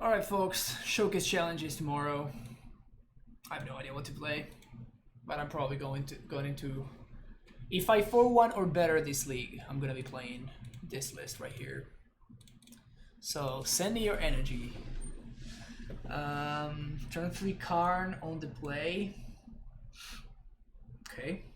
Alright folks, showcase challenges tomorrow. I have no idea what to play, but I'm probably going into if I 4-1 or better this league, I'm gonna be playing this list right here. So send me your energy. Turn 3 Karn on the play. Okay.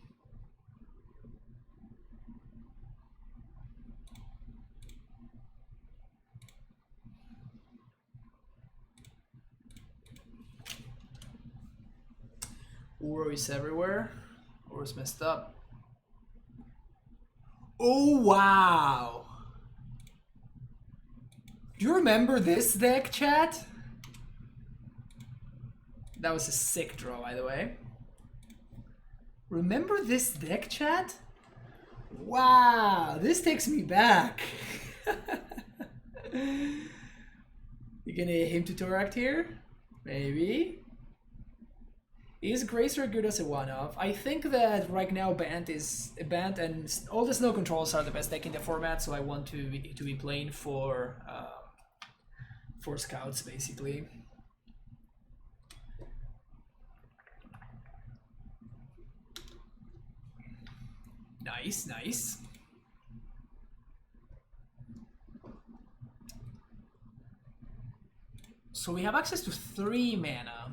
Uro is everywhere. Uro's messed up. Oh wow! Do you remember this deck, chat? That was a sick draw, by the way. Remember this deck, chat? Wow, this takes me back. You gonna him to Toract here? Maybe. Is Gracer good as a one-off? I think that right now Bant and all the snow controls are the best deck in the format, so I want to be playing for scouts basically. Nice, nice. So we have access to 3 mana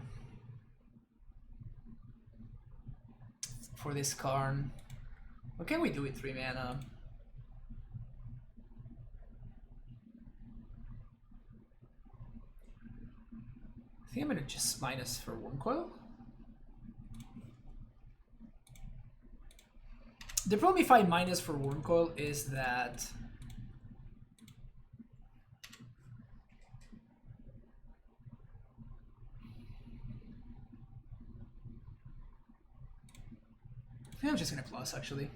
for this Karn. What can we do with 3 mana? I think I'm gonna just minus for Wormcoil. The problem if I minus for Wormcoil is that I think I'm just gonna plus actually.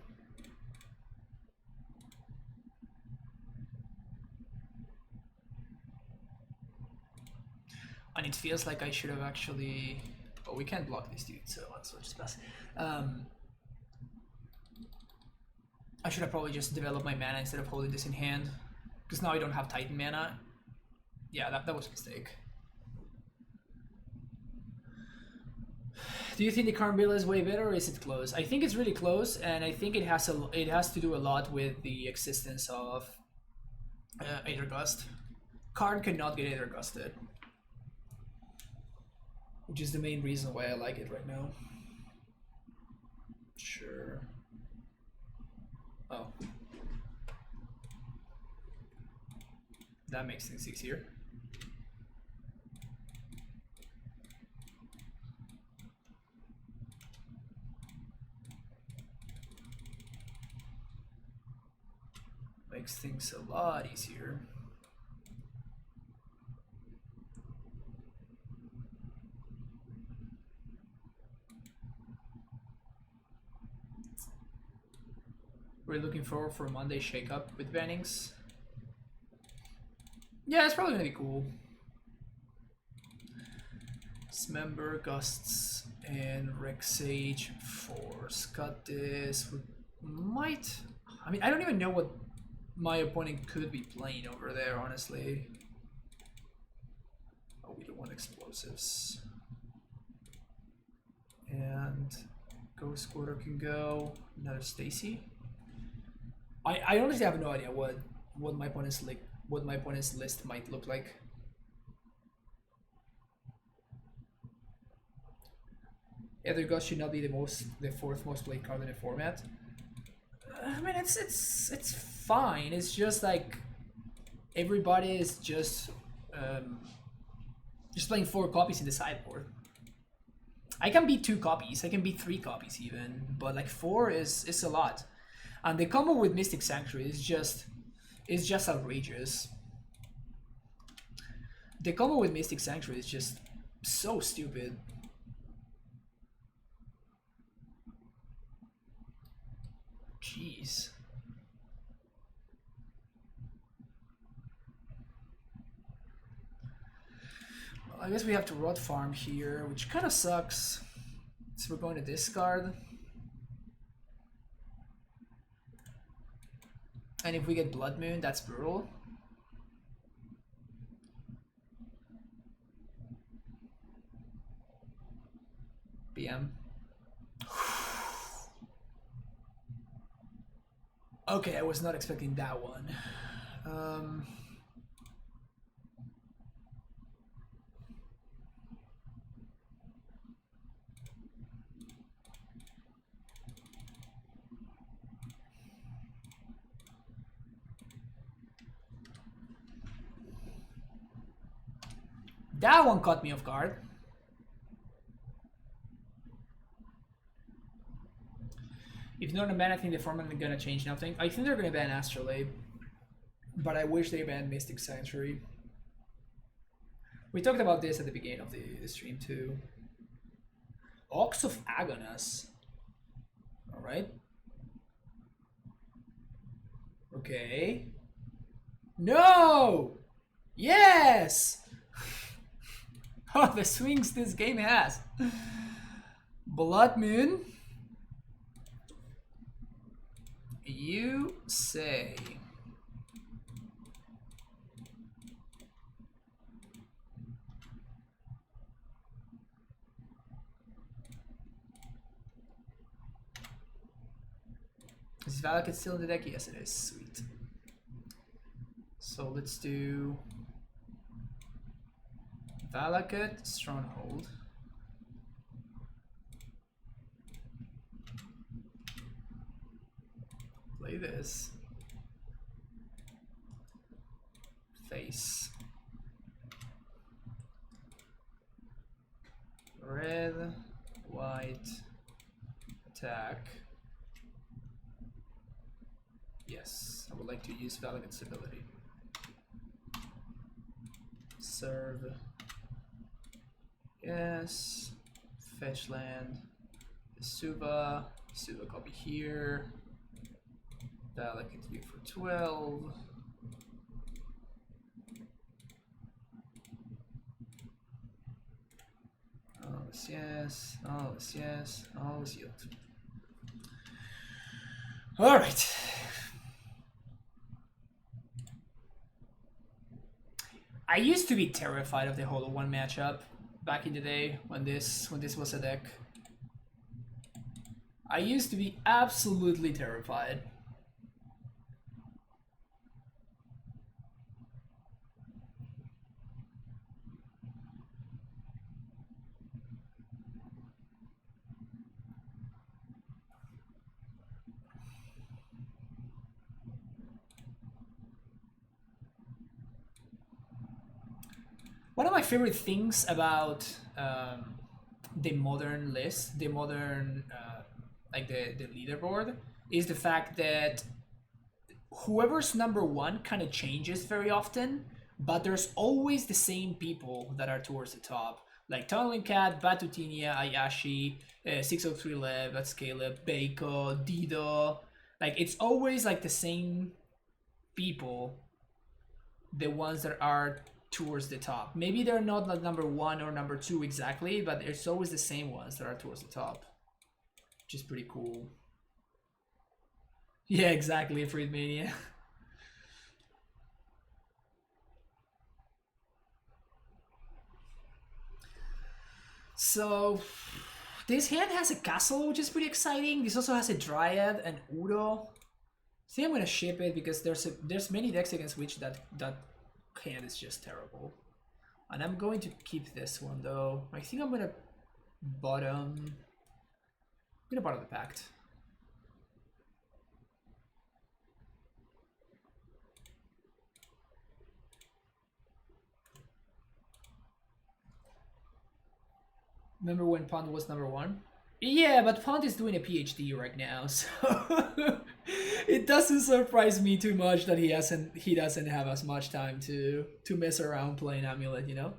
And it feels like I should have actually. Oh, we can't block this dude, so let's just pass. I should have probably just developed my mana instead of holding this in hand, because now I don't have Titan mana. Yeah, that was a mistake. Do you think the Karn build is way better, or is it close? I think it's really close, and I think it has to do a lot with the existence of Aether Gust. Karn cannot get Aether Gusted, which is the main reason why I like it right now. Sure. Oh. That makes things easier. Makes things a lot easier. We're looking forward for a Monday shakeup with bannings. Yeah, it's probably gonna be cool. Dismember, Gusts, and Rex Sage Force. Cut this. We might. I mean, I don't even know what my opponent could be playing over there, honestly. Oh, we don't want explosives. And Ghost Quarter can go. Another Stacy. I honestly have no idea what my opponent's list might look like. Aether Gust should not be the 4th most played card in the format. I mean, it's fine. It's just like everybody is just playing 4 copies in the sideboard. I can beat 2 copies. I can beat 3 copies even, but like 4 is a lot. And the combo with Mystic Sanctuary is just outrageous. The combo with Mystic Sanctuary is just so stupid. Jeez. Well, I guess we have to Rot Farm here, which kind of sucks. So we're going to discard. And if we get Blood Moon, that's brutal. PM. Okay, I was not expecting that one. That one caught me off guard. If not a ban, I think the format is gonna change nothing. I think they're gonna ban Astrolabe, but I wish they banned Mystic Sanctuary. We talked about this at the beginning of the stream too. Ox of Agonas. Alright. Okay. No! Yes! Oh, the swings this game has. Blood Moon. You say. Is Valakut still in the deck? Yes, it is. Sweet. So let's do Valakut, Stronghold. Play this. Face. Red, white, attack. Yes, I would like to use Valakut's ability. Serve. Yes. Fetch land. Suba. Suba copy here. Valakut you for 12. Always yes. Always yes. Always yield. Alright. I used to be terrified of the Holo 1 matchup back in the day when this was a deck. I used to be absolutely terrified. One of my favorite things about the modern list, the modern like the leaderboard, is the fact that whoever's number one kind of changes very often, but there's always the same people that are towards the top. Like Tunneling Cat, Batutinia, Ayashi, 603 Lev, Caleb, Beiko, Dido. Like it's always like the same people, the ones that are towards the top. Maybe they're not like number one or number two exactly, but it's always the same ones that are towards the top, which is pretty cool. Yeah, exactly, Freed Mania. So this hand has a castle, which is pretty exciting. This also has a Dryad and Udo. I think I'm gonna ship it because there's many decks against which that hand is just terrible. And I'm going to keep this one though. I think I'm gonna bottom the Pact. Remember when Pond was number one? Yeah, but Pond is doing a PhD right now, so it doesn't surprise me too much that he doesn't have as much time to mess around playing AmuLIT, you know?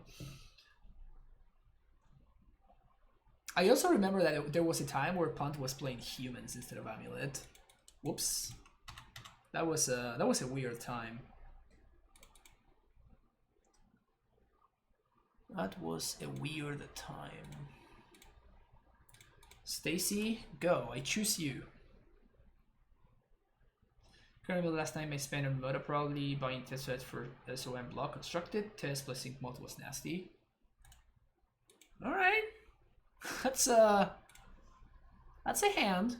I also remember that there was a time where Pond was playing humans instead of AmuLIT. Whoops. That was a weird time. That was a weird time. Stacy, go. I choose you. Currently, last time I spent on Moda probably buying test sets for SOM block constructed. Test plus sync mod was nasty. Alright. That's a hand.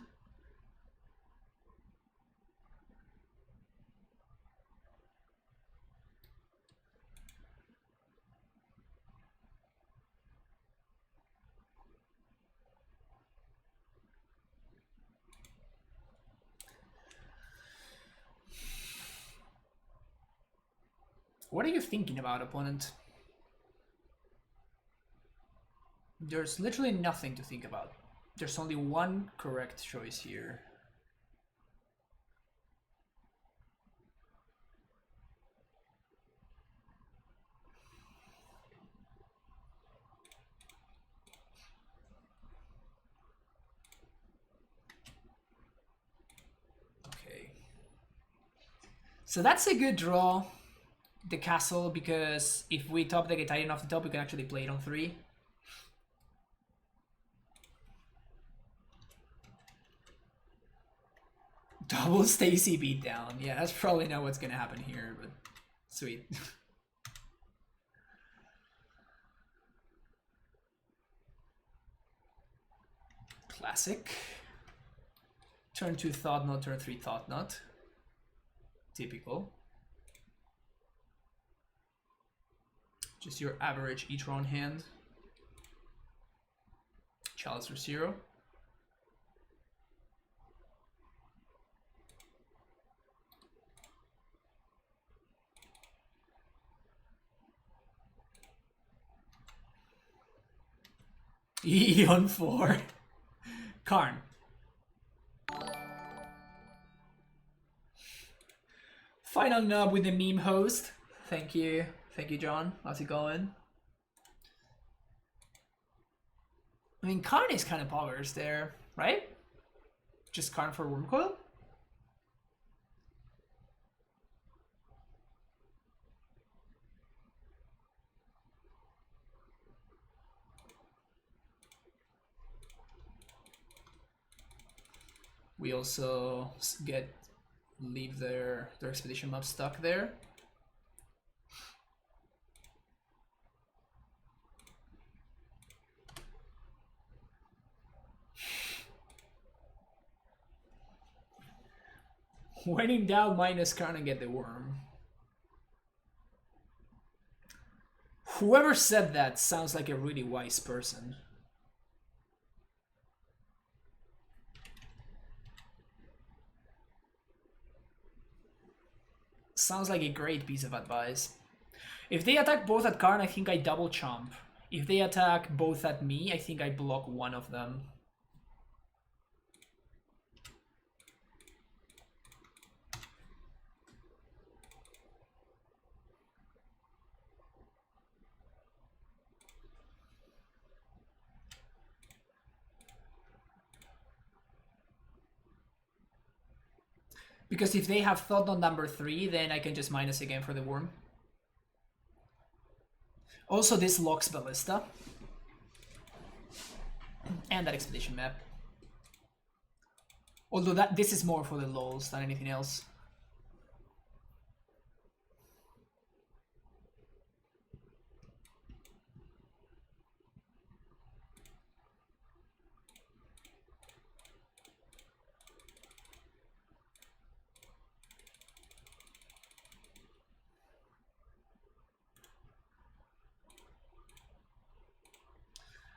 What are you thinking about, opponent? There's literally nothing to think about. There's only one correct choice here. Okay. So that's a good draw, the castle, because if we top deck a Titan off the top, we can actually play it on 3. Double Stacy beatdown. Yeah, that's probably not what's gonna happen here, but sweet. Classic. Turn 2 Thought Knot, turn 3 Thought Knot. Typical. Just your average E-Tron hand. Chalice for 0. E on 4. Karn. Final nub with the meme host. Thank you. Thank you, John. How's it going? I mean, Karn is kind of poggers there, right? Just Karn for Wormcoil? We also leave their expedition map stuck there. When in doubt, minus Karn and get the worm. Whoever said that sounds like a really wise person. Sounds like a great piece of advice. If they attack both at Karn, I think I double chomp. If they attack both at me, I think I block one of them. Because if they have Thought on number 3, then I can just minus again for the worm. Also, this locks Ballista. And that expedition map. Although this is more for the lols than anything else.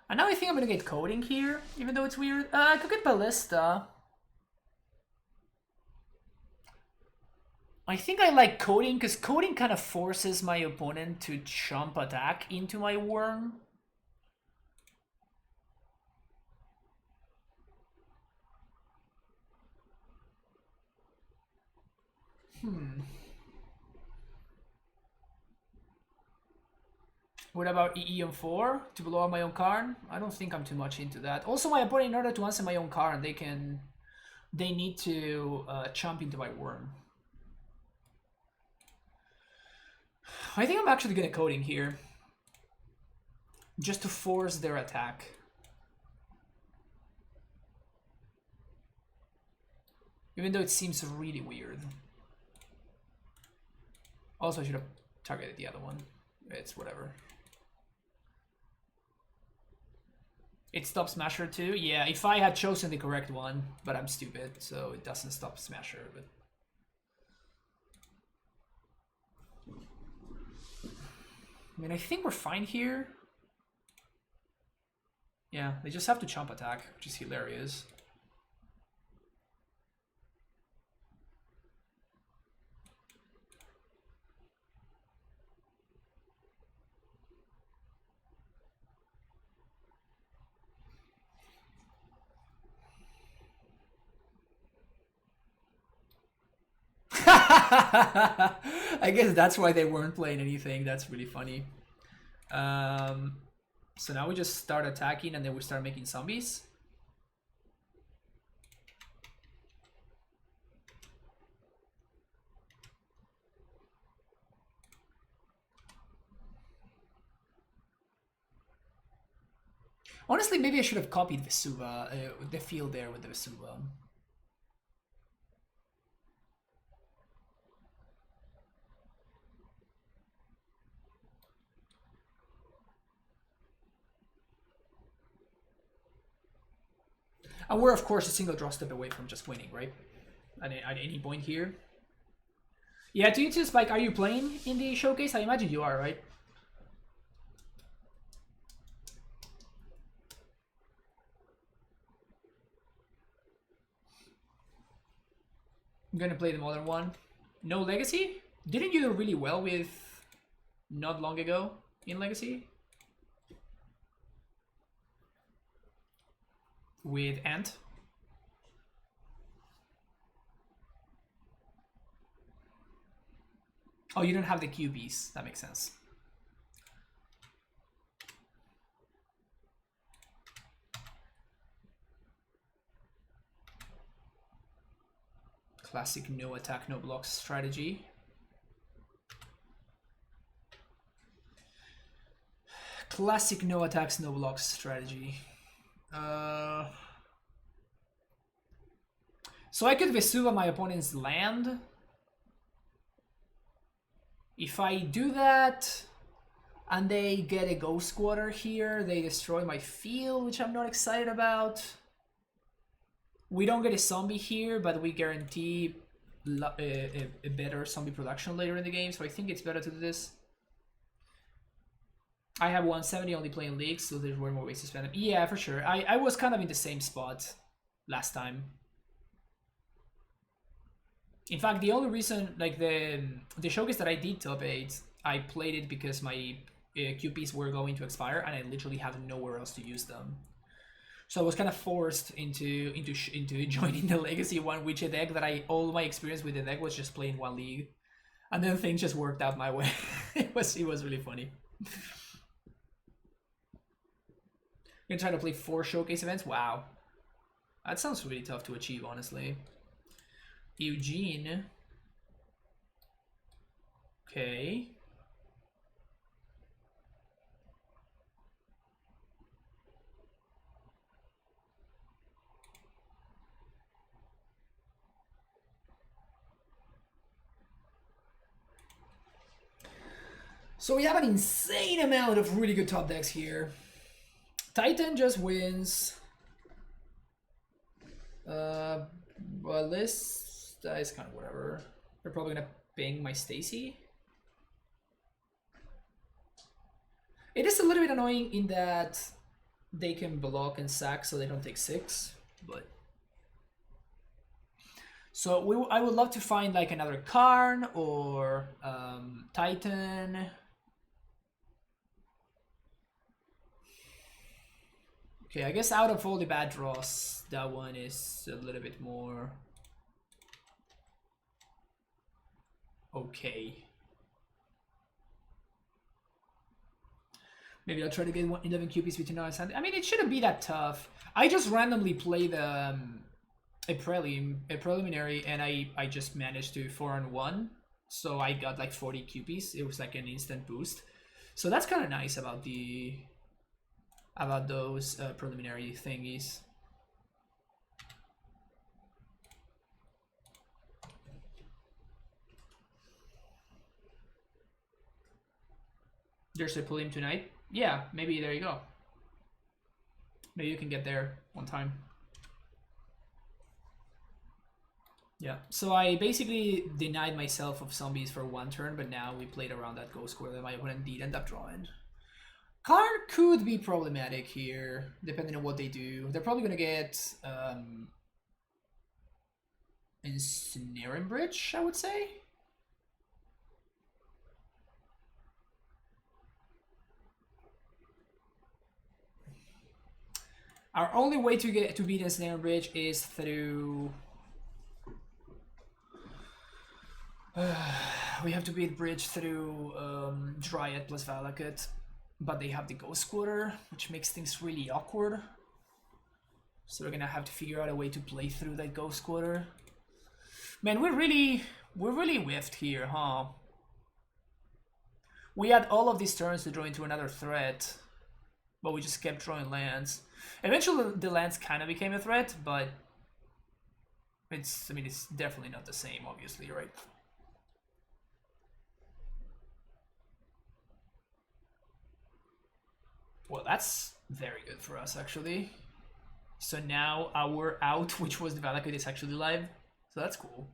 And now I think I'm gonna get coding here, even though it's weird. I could get Ballista. I think I like coding because coding kind of forces my opponent to chomp attack into my worm. What about EE on 4 to blow up my own Karn? I don't think I'm too much into that. Also, my opponent, in order to answer my own Karn, they need to chomp into my worm. I think I'm actually gonna coding here, just to force their attack. Even though it seems really weird. Also, I should have targeted the other one. It's whatever. It stops Smasher too? Yeah, if I had chosen the correct one, but I'm stupid, so it doesn't stop Smasher. But I mean, I think we're fine here. Yeah, they just have to chomp attack, which is hilarious. I guess that's why they weren't playing anything. That's really funny. So now we just start attacking and then we start making zombies. Honestly, maybe I should have copied Vesuva, the field there with the Vesuva. And we're, of course, a single draw step away from just winning, right? At any point here. Yeah, to you too, Spike, are you playing in the showcase? I imagine you are, right? I'm gonna play the modern one. No Legacy? Didn't you do really well with not long ago in Legacy? With Ant? Oh, you don't have the QBs. That makes sense. Classic no attack, no blocks strategy. Classic no attacks, no blocks strategy. So I could Vesuva my opponent's land. If I do that, and they get a Ghost Squatter here, they destroy my field, which I'm not excited about. We don't get a zombie here, but we guarantee a better zombie production later in the game, so I think it's better to do this. I have 170 only playing leagues, so there's way more ways to spend them. Yeah, for sure. I was kind of in the same spot last time. In fact, the only reason, like the showcase that I did top 8, I played it because my QPs were going to expire, and I literally had nowhere else to use them. So I was kind of forced into joining the Legacy one, which a deck that all my experience with the deck was just playing one league, and then things just worked out my way. it was really funny. You're gonna try to play 4 showcase events? Wow, that sounds really tough to achieve, honestly. Eugene. Okay. So we have an insane amount of really good top decks here. Titan just wins. Well, this is kind of whatever. They're probably gonna ping my Stacy. It is a little bit annoying in that they can block and sack, so they don't take 6. But so I would love to find like another Karn or Titan. Okay, I guess out of all the bad draws, that one is a little bit more okay. Maybe I'll try to get 11 QPs between now and Sunday. I mean, it shouldn't be that tough. I just randomly played a preliminary, and I just managed to 4-1. So I got like 40 QPs. It was like an instant boost. So that's kind of nice about those preliminary thingies. There's a pull him tonight. Yeah, maybe there you go. Maybe you can get there one time. Yeah, so I basically denied myself of zombies for one turn, but now we played around that ghost square that my opponent did end up drawing. Karn could be problematic here, depending on what they do. They're probably going to get Ensnaring Bridge, I would say. Our only way to beat Ensnaring Bridge is through... we have to beat Bridge through Dryad plus Valakut, but they have the Ghost Quarter, which makes things really awkward. So we're gonna have to figure out a way to play through that Ghost Quarter. Man, we're really whiffed here, huh? We had all of these turns to draw into another threat, but we just kept drawing lands. Eventually, the lands kind of became a threat, but it's definitely not the same, obviously, right? Well, that's very good for us, actually. So now our out, which was the Valakut, is actually live. So that's cool.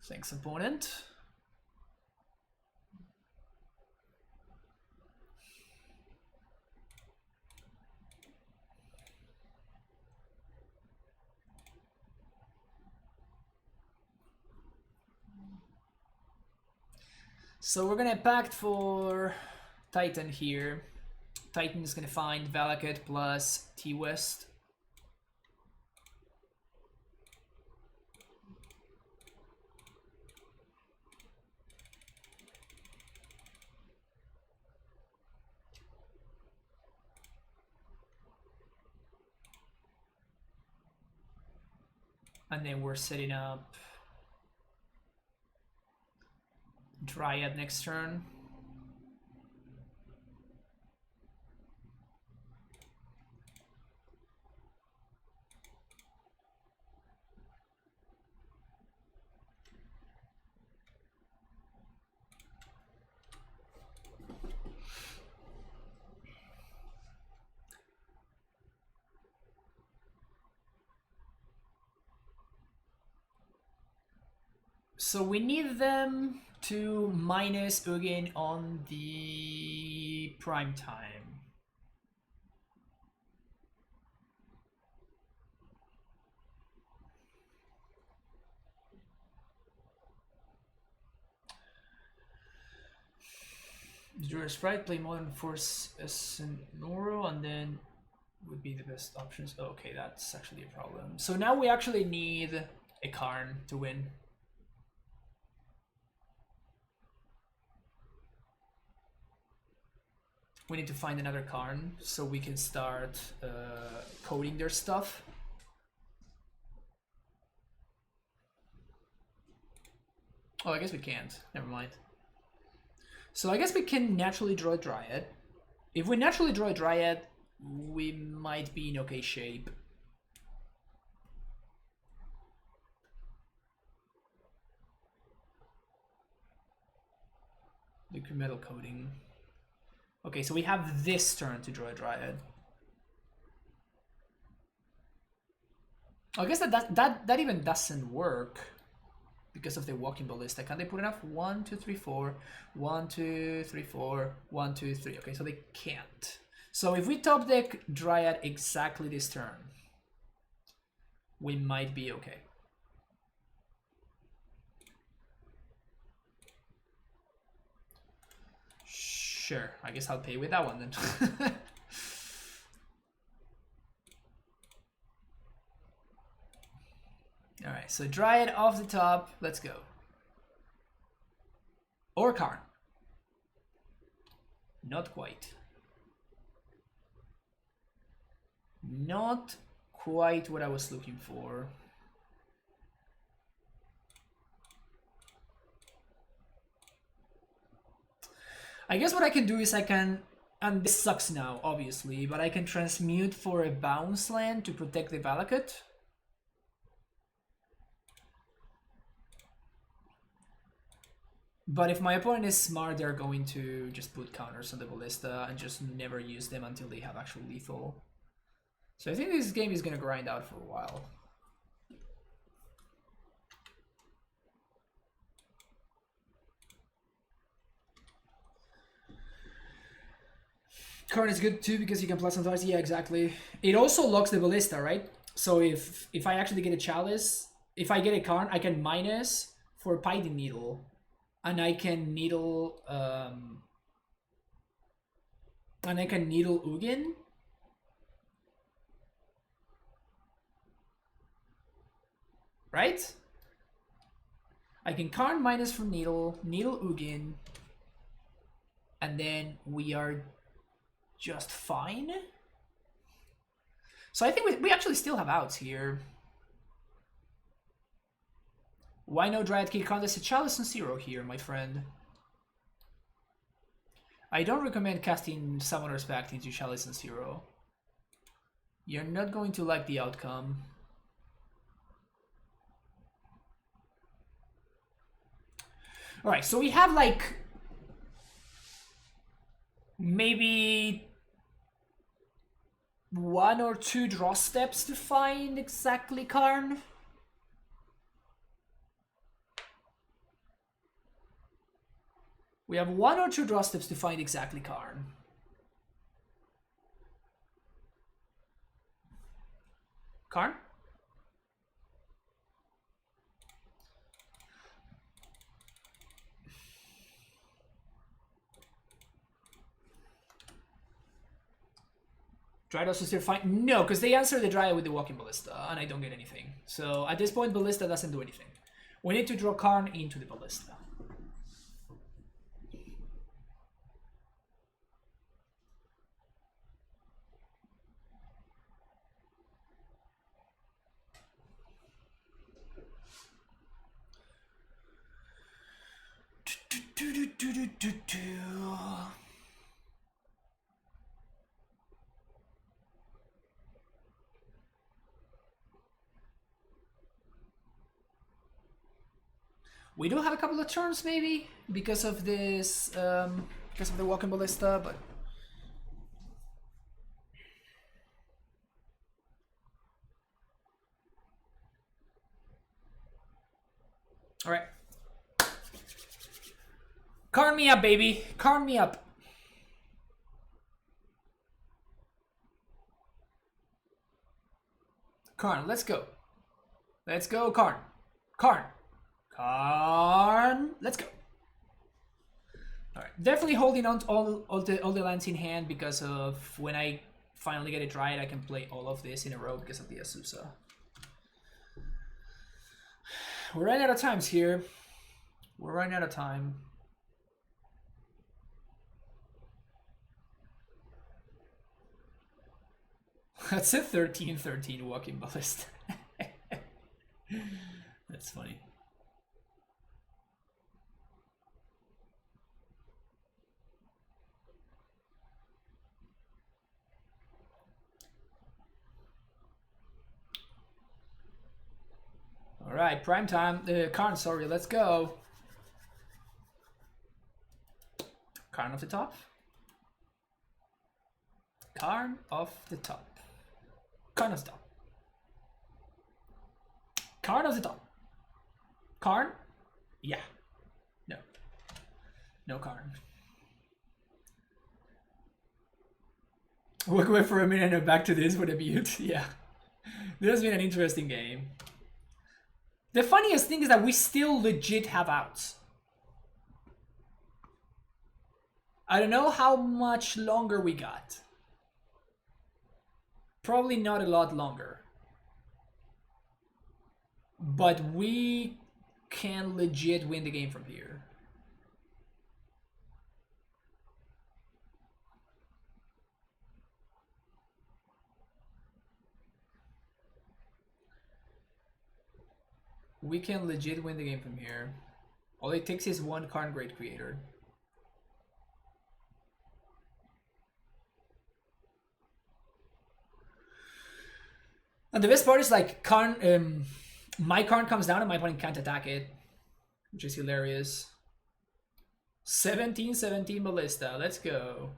Thanks, opponent. So we're gonna pact for Titan here. Titan is gonna find Valakut plus T-West. And then we're setting up Dryad next turn. So we need them to minus Ugin on the prime time. Draw a sprite, play Modern Force as Noro, and then would be the best options. Oh, okay, that's actually a problem. So now we actually need a Karn to win. We need to find another Karn so we can start coding their stuff. Oh, I guess we can't. Never mind. So I guess we can naturally draw a Dryad. If we naturally draw a Dryad, we might be in okay shape. Liquid metal coating. Okay, so we have this turn to draw a Dryad. I guess that even doesn't work because of the walking ballista. Can they put enough? 1, 2, 3, 4. 1, 2, 3, 4. 1, 2, 3. Okay, so they can't. So if we top deck Dryad exactly this turn, we might be okay. Sure, I guess I'll pay with that one then. Alright, so Dryad off the top, let's go. Or Karn. Not quite. Not quite what I was looking for. I guess what I can do is I can, and this sucks now, obviously, but I can transmute for a bounce land to protect the Valakut. But if my opponent is smart, they're going to just put counters on the ballista and just never use them until they have actual lethal. So I think this game is gonna grind out for a while. Karn is good too because you can plus on twice. Yeah, exactly. It also locks the ballista, right? So if I actually get a chalice, if I get a Karn, I can minus for Piding Needle, and I can needle Ugin. Right? I can Karn minus for needle Ugin, and then we are just fine. So I think we actually still have outs here. Why no Dryad Key contest? A chalice on 0 here, my friend. I don't recommend casting Summoner's Pact into chalice on 0. You're not going to like the outcome. Alright, so we have like maybe 1 or 2 draw steps to find exactly Karn. We have 1 or 2 draw steps to find exactly Karn. Karn? Dryad also still fine? No, because they answer the Dryad with the Walking Ballista, and I don't get anything. So at this point, Ballista doesn't do anything. We need to draw Karn into the Ballista. We do have a couple of turns maybe because of this, because of the Walking Ballista, but all right. Karn me up, baby. Karn me up. Karn, let's go. Let's go, Karn. Karn. Karn. Let's go. All right. Definitely holding on to all the lands in hand because of when I finally get it right, I can play all of this in a row because of the Azusa. We're running out of times here. We're running out of time. That's a 13-13 Walking Ballista. That's funny. All right, prime time. Karn, sorry, let's go. Karn off the top. Karn off the top. Karn off the top. Karn off the top. Karn? Yeah. No. No Karn. Walk away for a minute and back to this with a mute. Yeah. This has been an interesting game. The funniest thing is that we still legit have outs. I don't know how much longer we got. Probably not a lot longer. But we can legit win the game from here. We can legit win the game from here. All it takes is 1 Karn Great Creator. And the best part is like Karn, my Karn comes down and my opponent can't attack it, which is hilarious. 17-17 Ballista, let's go.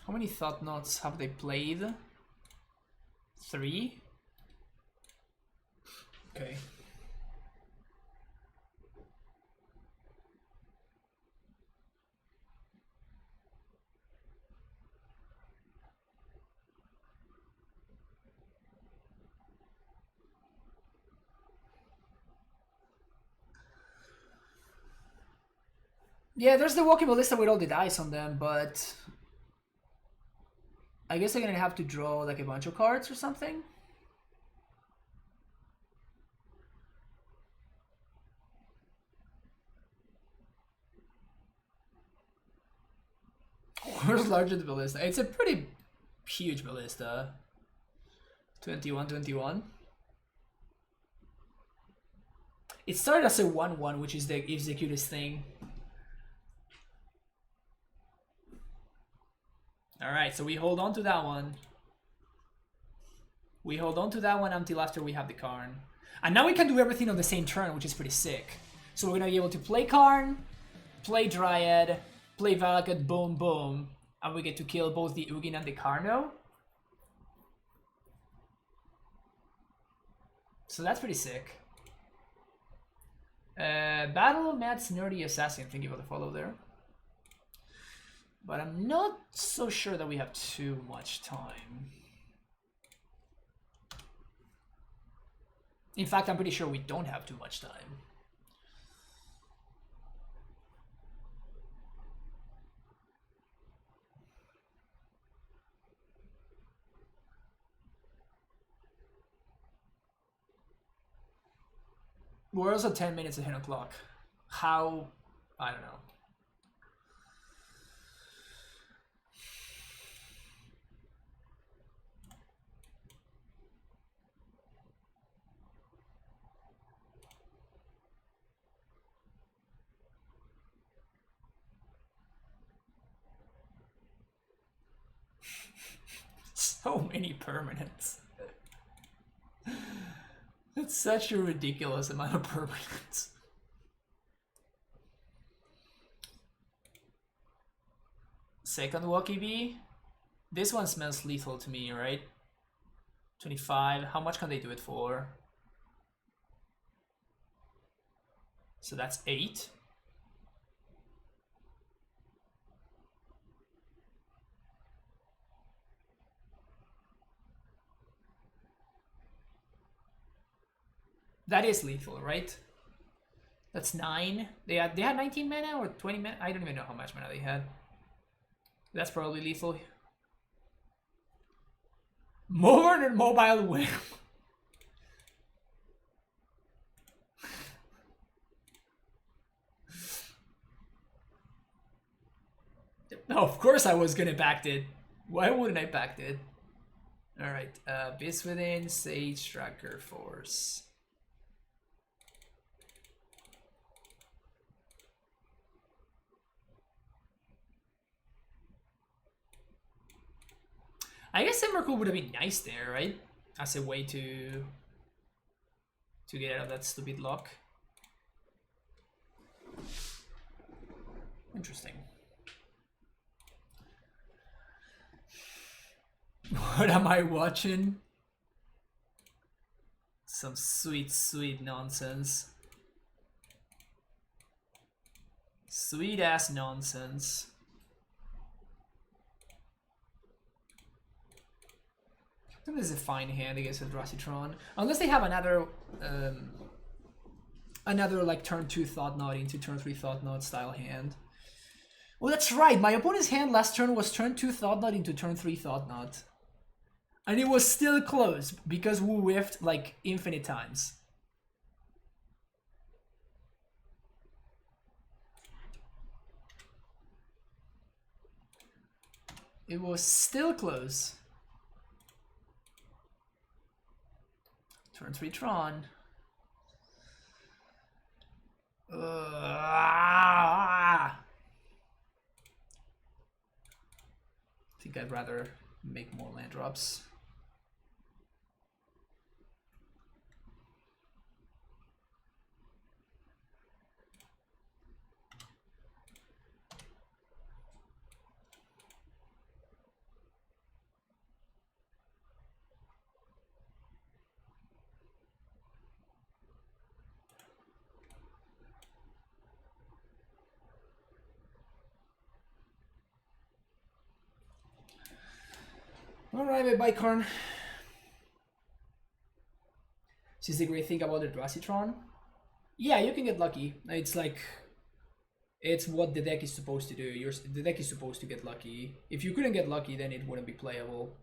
How many thought knots have they played? 3? Okay. Yeah, there's the walking ballista with all the dice on them, but I guess I'm gonna have to draw like a bunch of cards or something. Where's larger the ballista? It's a pretty huge ballista. 21, 21. It started as a 1-1, which is the cutest thing. Alright, so we hold on to that one. We hold on to that one until after we have the Karn. And now we can do everything on the same turn, which is pretty sick. So we're gonna be able to play Karn, play Dryad, play Valakut, boom, boom. And we get to kill both the Ugin and the Karno. So that's pretty sick. Battle Matt's Nerdy Assassin, thank you for the follow there. But I'm not so sure that we have too much time. In fact, I'm pretty sure we don't have too much time. We're also 10 minutes ahead of clock. How? I don't know. So many permanents. That's such a ridiculous amount of permanents. Second Walkie Bee. This one smells lethal to me, right? 25. How much can they do it for? So that's 8. That is lethal, right? That's 9. They had 19 mana or 20 mana? I don't even know how much mana they had. That's probably lethal. More than mobile whale. No, of course I was gonna back it. Why wouldn't I back it? Alright, Beast Within, Sage, Tracker, Force. I guess Emrakul would have been nice there, right? As a way to get out of that stupid lock. Interesting. What am I watching? Some sweet, sweet nonsense. Sweet ass nonsense. I think this is a fine hand against Eldrasitron. Unless they have another like turn 2 Thought Knot into turn 3 Thought Knot style hand. Well, that's right. My opponent's hand last turn was turn 2 Thought Knot into turn 3 Thought Knot. And it was still close because we whiffed like infinite times. It was still close. Turn 3 Tron. I think I'd rather make more land drops. Alright, bye Karn. This is the great thing about the Dracitron. Yeah, you can get lucky. It's like... It's what the deck is supposed to do. The deck is supposed to get lucky. If you couldn't get lucky, then it wouldn't be playable.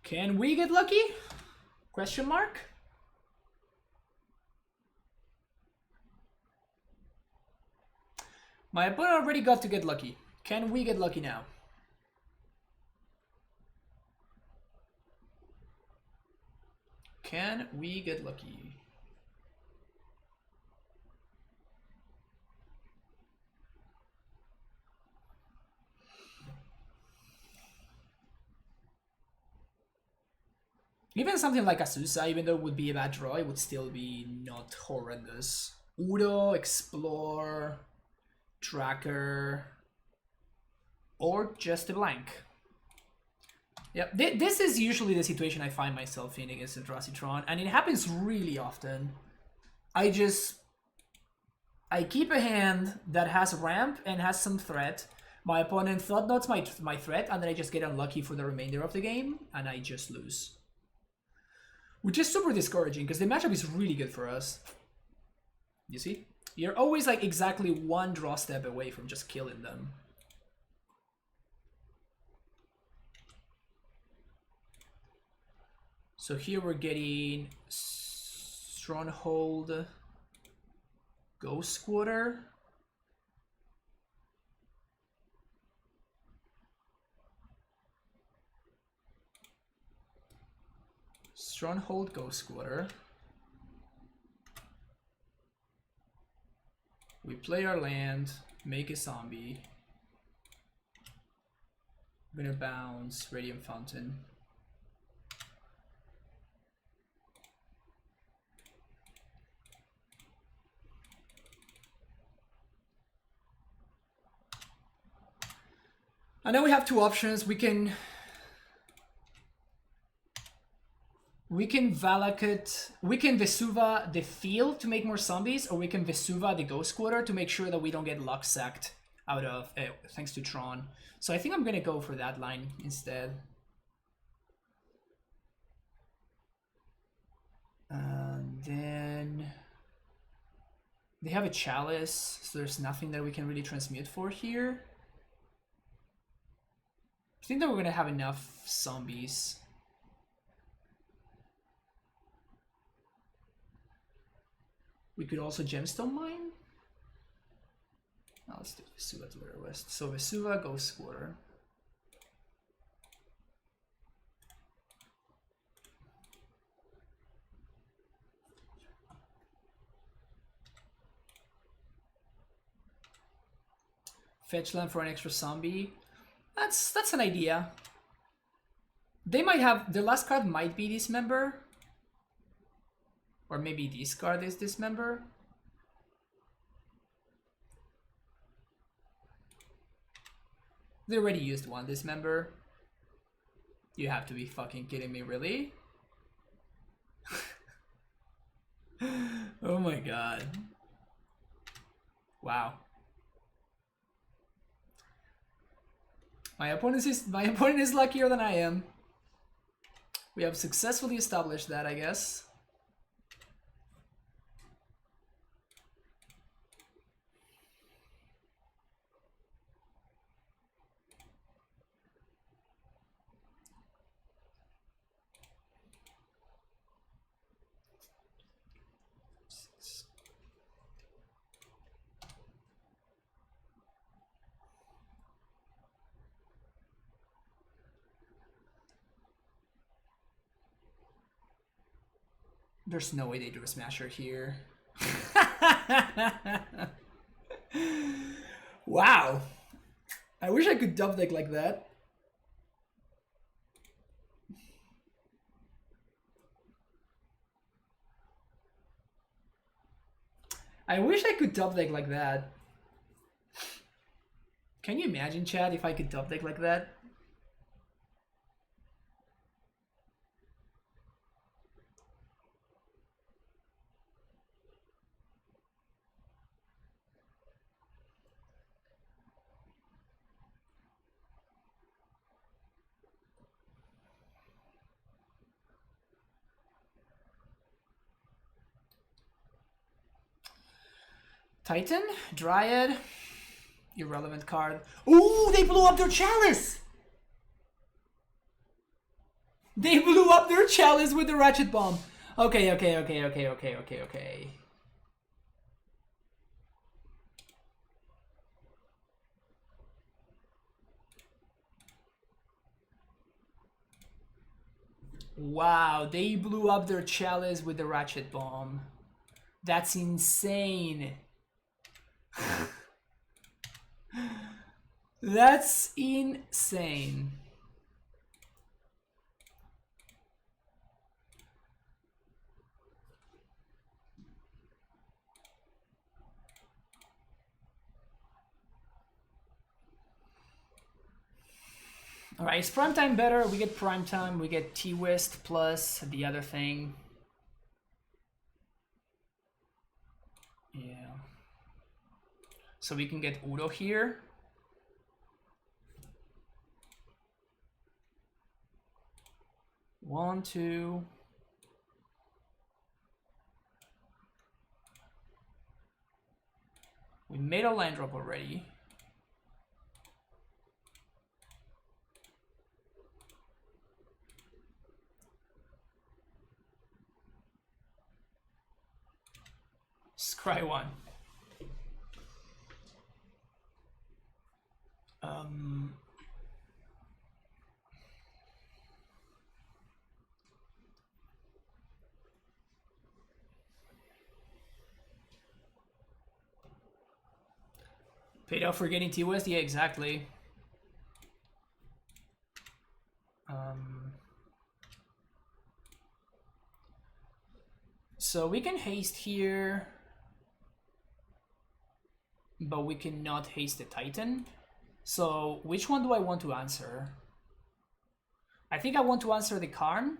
Can we get lucky? Question mark? My opponent already got to get lucky. Can we get lucky now? Can we get lucky? Even something like Azusa, even though it would be a bad draw, it would still be not horrendous. Udo, Explore, Tracker, or just a blank. Yep, this is usually the situation I find myself in against the Dracitron, and it happens really often. I keep a hand that has ramp and has some threat. My opponent thought that's my threat, and then I just get unlucky for the remainder of the game, and I just lose. Which is super discouraging, because the matchup is really good for us. You see? You're always like exactly one draw step away from just killing them. So here we're getting Stronghold, Ghost Quarter. Stronghold, Ghost Quarter. We play our land, make a zombie. I'm gonna bounce Radiant Fountain. And then we have two options. We can Valakut, we can Vesuva the field to make more zombies, or we can Vesuva the Ghost Quarter to make sure that we don't get luck sacked out of, thanks to Tron. So I think I'm gonna go for that line instead. And then they have a Chalice, so there's nothing that we can really transmute for here. I think that we're gonna have enough zombies. We could also Gemstone Mine. Now let's do Vesuva to Rare West. So Vesuva, Ghost Quarter. Fetch land for an extra zombie. That's an idea. They might have, the last card might be Dismember. Or maybe this card is Dismember. They already used one Dismember. You have to be fucking kidding me, really? Oh my god. Wow. My opponent is luckier than I am. We have successfully established that, I guess. There's no way they do a Smasher here. Wow. I wish I could double deck like that. I wish I could double deck like that. Can you imagine, Chad, if I could top deck like that? Titan, Dryad, irrelevant card. Ooh, they blew up their chalice! They blew up their chalice with the ratchet bomb. Okay. Wow, they blew up their chalice with the ratchet bomb. That's insane. That's insane. Alright, is primetime better? We get primetime, we get T-West plus the other thing. Yeah. So we can get Udo here. One, two. We made a land drop already. Scry one. Paid off for getting T-West? Yeah, exactly. So we can haste here, but we cannot haste the Titan. So which one do I want to answer? I think I want to answer the Karn.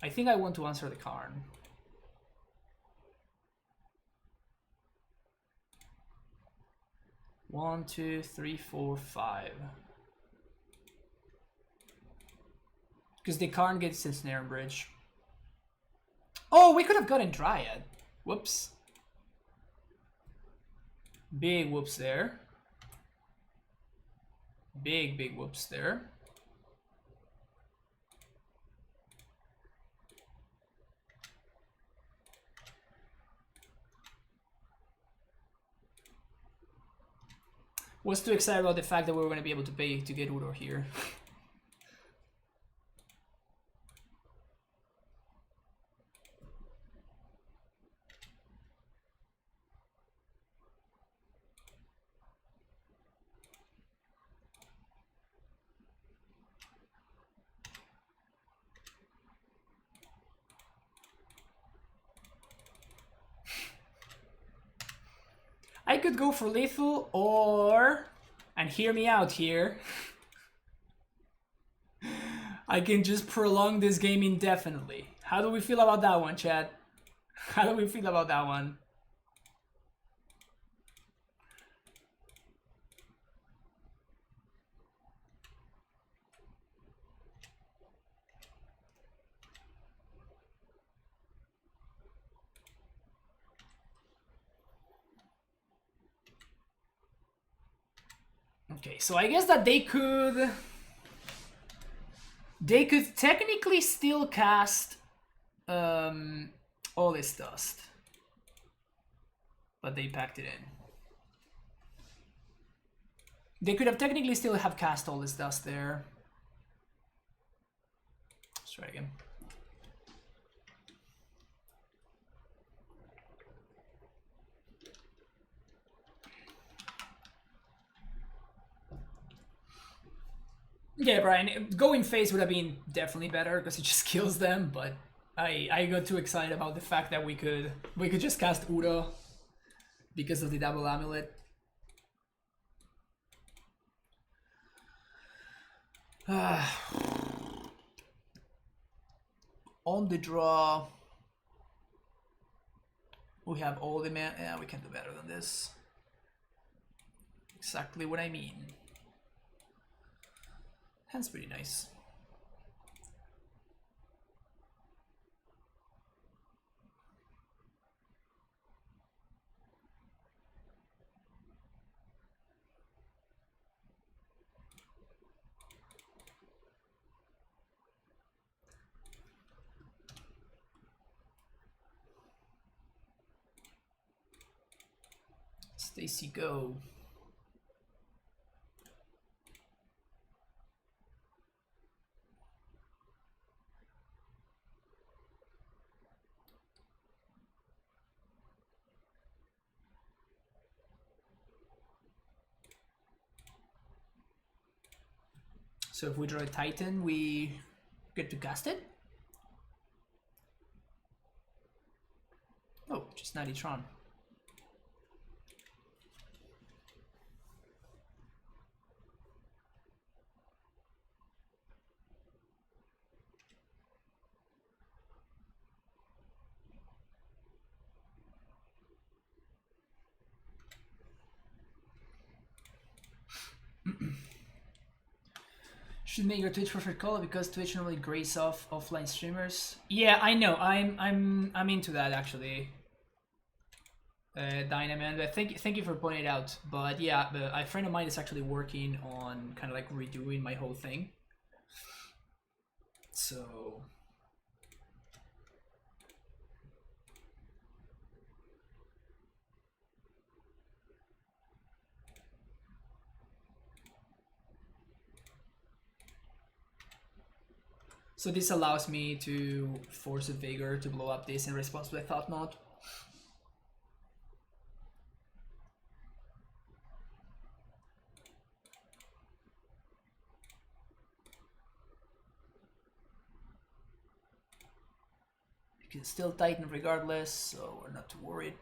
I think I want to answer the Karn. One, two, three, four, five. Because the Karn gets the Snare Bridge. Oh, we could have gotten Dryad. Whoops. Big whoops there. Big whoops there. Was too excited about the fact that we were going to be able to pay to get Udo here. I could go for lethal or, and hear me out here, I can just prolong this game indefinitely. How do we feel about that one, chat? How do we feel about that one? Okay, so I guess that they could technically still cast all this dust, but they packed it in. They could have technically still have cast all this dust there. Let's try again. Yeah, Brian, going face would have been definitely better because it just kills them, but I got too excited about the fact that we could just cast Uro because of the double amulet. On the draw, we have all the man. Yeah, we can do better than this. Exactly what I mean. Hand's pretty nice. Stacy, go. So if we draw a Titan, we get to cast it? Oh, just Natitron. Should make your Twitch preferred color because Twitch normally grays off offline streamers. Yeah, I know. I'm into that actually. Dynaman, but thank you for pointing it out. But yeah, a friend of mine is actually working on kind of like redoing my whole thing. So this allows me to force a Vigor to blow up this in response to the Thought Knot. You can still Titan regardless, so we're not too worried.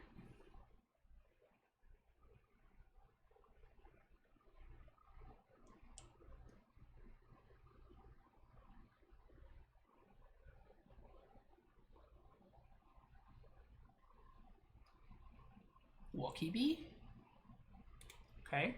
Walkie Bee? Okay.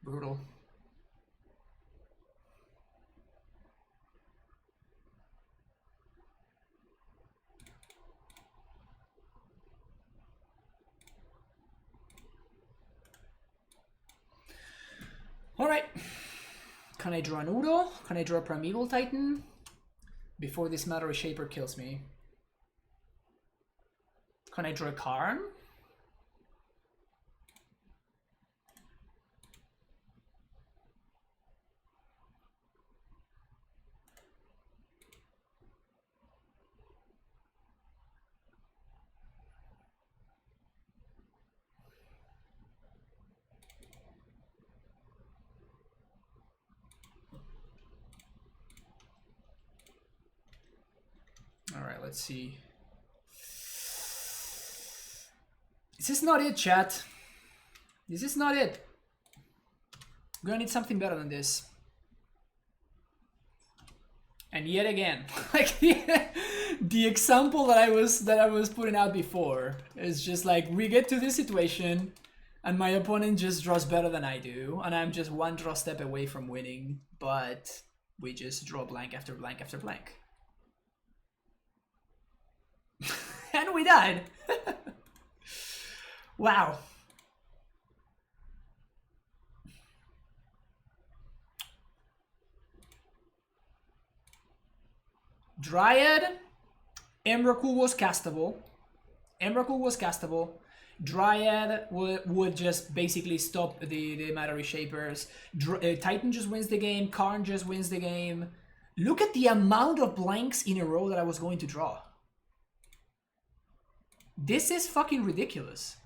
Brutal. Alright. Can I draw an Udo? Can I draw a Primeval Titan? Before this Matter Shaper kills me. Can I draw a Karn? Alright, let's see. This is not it, chat. This is not it. We're gonna need something better than this. And yet again, like the example that I was putting out before is just like we get to this situation and my opponent just draws better than I do, and I'm just one draw step away from winning, but we just draw blank after blank after blank. And we died. Wow. Dryad, Emrakul was castable. Emrakul was castable. Dryad would just basically stop the Matter Reshapers. Titan just wins the game. Karn just wins the game. Look at the amount of blanks in a row that I was going to draw. This is fucking ridiculous.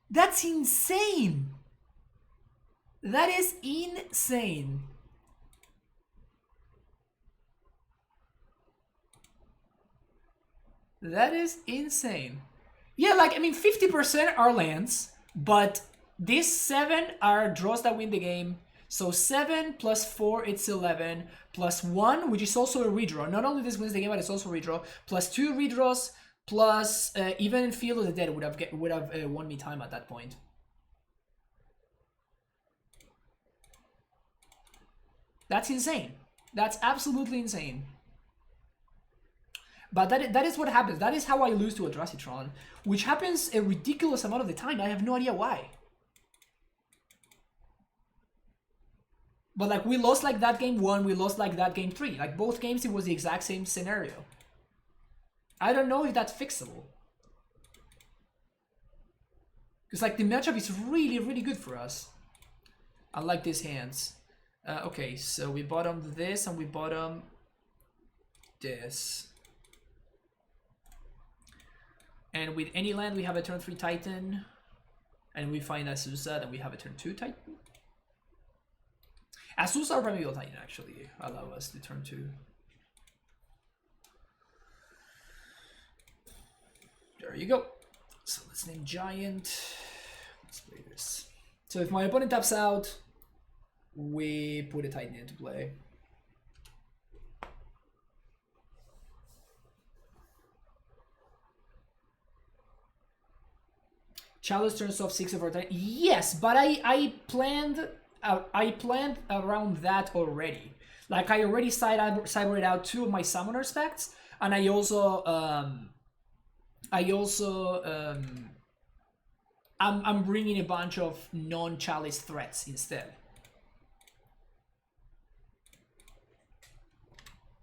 That's insane. That is insane. That is insane. Yeah, like, I mean, 50% are lands, but these 7 are draws that win the game. So 7 plus 4, it's 11, plus 1, which is also a redraw. Not only this wins the game, but it's also a redraw. Plus 2 redraws, plus even Field of the Dead would have won me time at that point. That's insane. That's absolutely insane. But that is what happens. That is how I lose to a Dracitron, which happens a ridiculous amount of the time. I have no idea why. But like, we lost like that game 1, we lost like that game 3. Like, both games it was the exact same scenario. I don't know if that's fixable. Because like, the matchup is really, really good for us. I like these hands. Okay, so we bottom this and we bottom this. And with any land, we have a turn 3 Titan. And we find Azusa, then we have a turn 2 Titan. Azusa or Primeval Titan actually allow us to turn 2. There you go. So let's name Giant. Let's play this. So if my opponent taps out, we put a Titan into play. Chalice turns off 6 of our Titan. Yes, but I planned around that already. Like, I already sideboarded out 2 of my summoner specs, and I also I'm bringing a bunch of non-Chalice threats instead.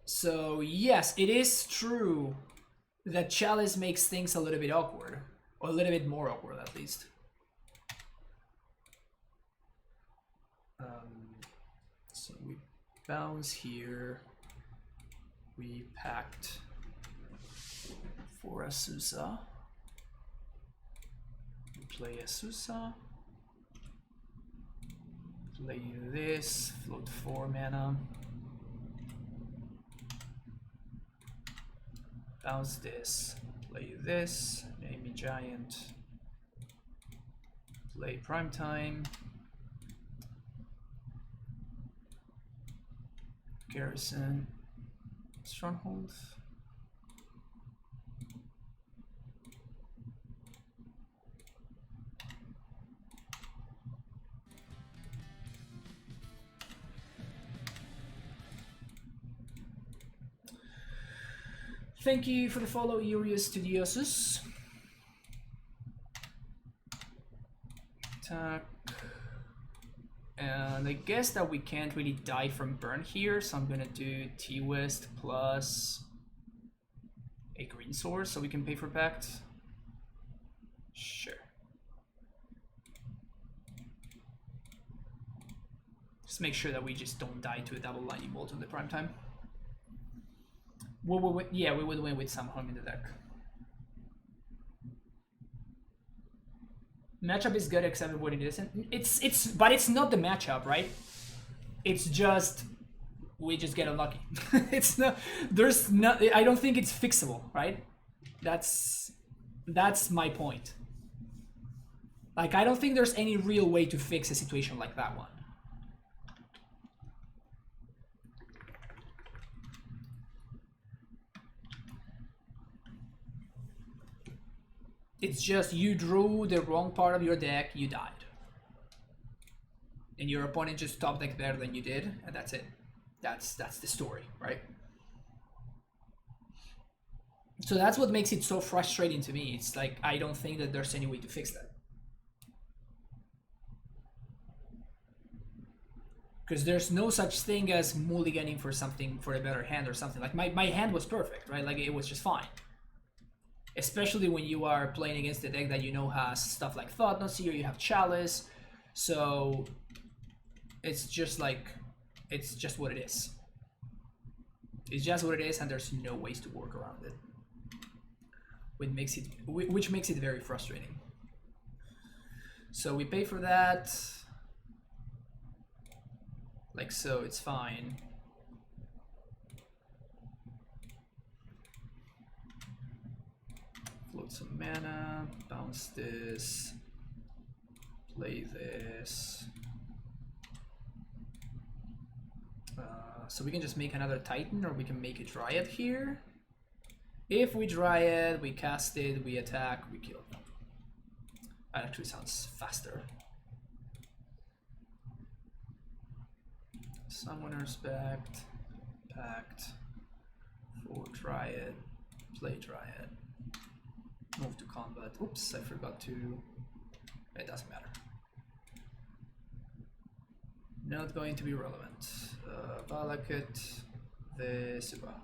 So yes, it is true that Chalice makes things a little bit awkward, or a little bit more awkward at least. So we bounce here. We packed for Azusa. We play Azusa. Play this. Float 4 mana. Bounce this. Play this. Name me Giant. Play Primetime. Garrison. Stronghold. Thank you for the follow, Urius Studiosus. Attack. And I guess that we can't really die from burn here, so I'm gonna do T-West plus a green source so we can pay for Pact. Sure. Just make sure that we just don't die to a double lightning bolt on the prime time. Yeah, we would win with some harm in the deck. Matchup is good except avoiding this. But it's not the matchup, right? It's just we just get unlucky. It's not. There's not. I don't think it's fixable, right? That's my point. Like, I don't think there's any real way to fix a situation like that one. It's just you drew the wrong part of your deck, you died. And your opponent just top decked better than you did, and that's it. That's the story, right? So that's what makes it so frustrating to me. It's like, I don't think that there's any way to fix that. Because there's no such thing as mulliganing for something, for a better hand or something. Like my hand was perfect, right? Like it was just fine. Especially when you are playing against a deck that you know has stuff like Thoughtnauts or you have Chalice. So it's just like, it's just what it is. It's just what it is, and there's no ways to work around it. Which makes it very frustrating. So we pay for that. Like so, it's fine. Float some mana, bounce this, play this. So we can just make another Titan, or we can make a Dryad here. If we Dryad, we cast it, we attack, we kill. That actually sounds faster. Summoner's Pact, for Dryad, play Dryad, move to combat. Oops, I forgot to. It doesn't matter. Not going to be relevant. Valakut, the Suba.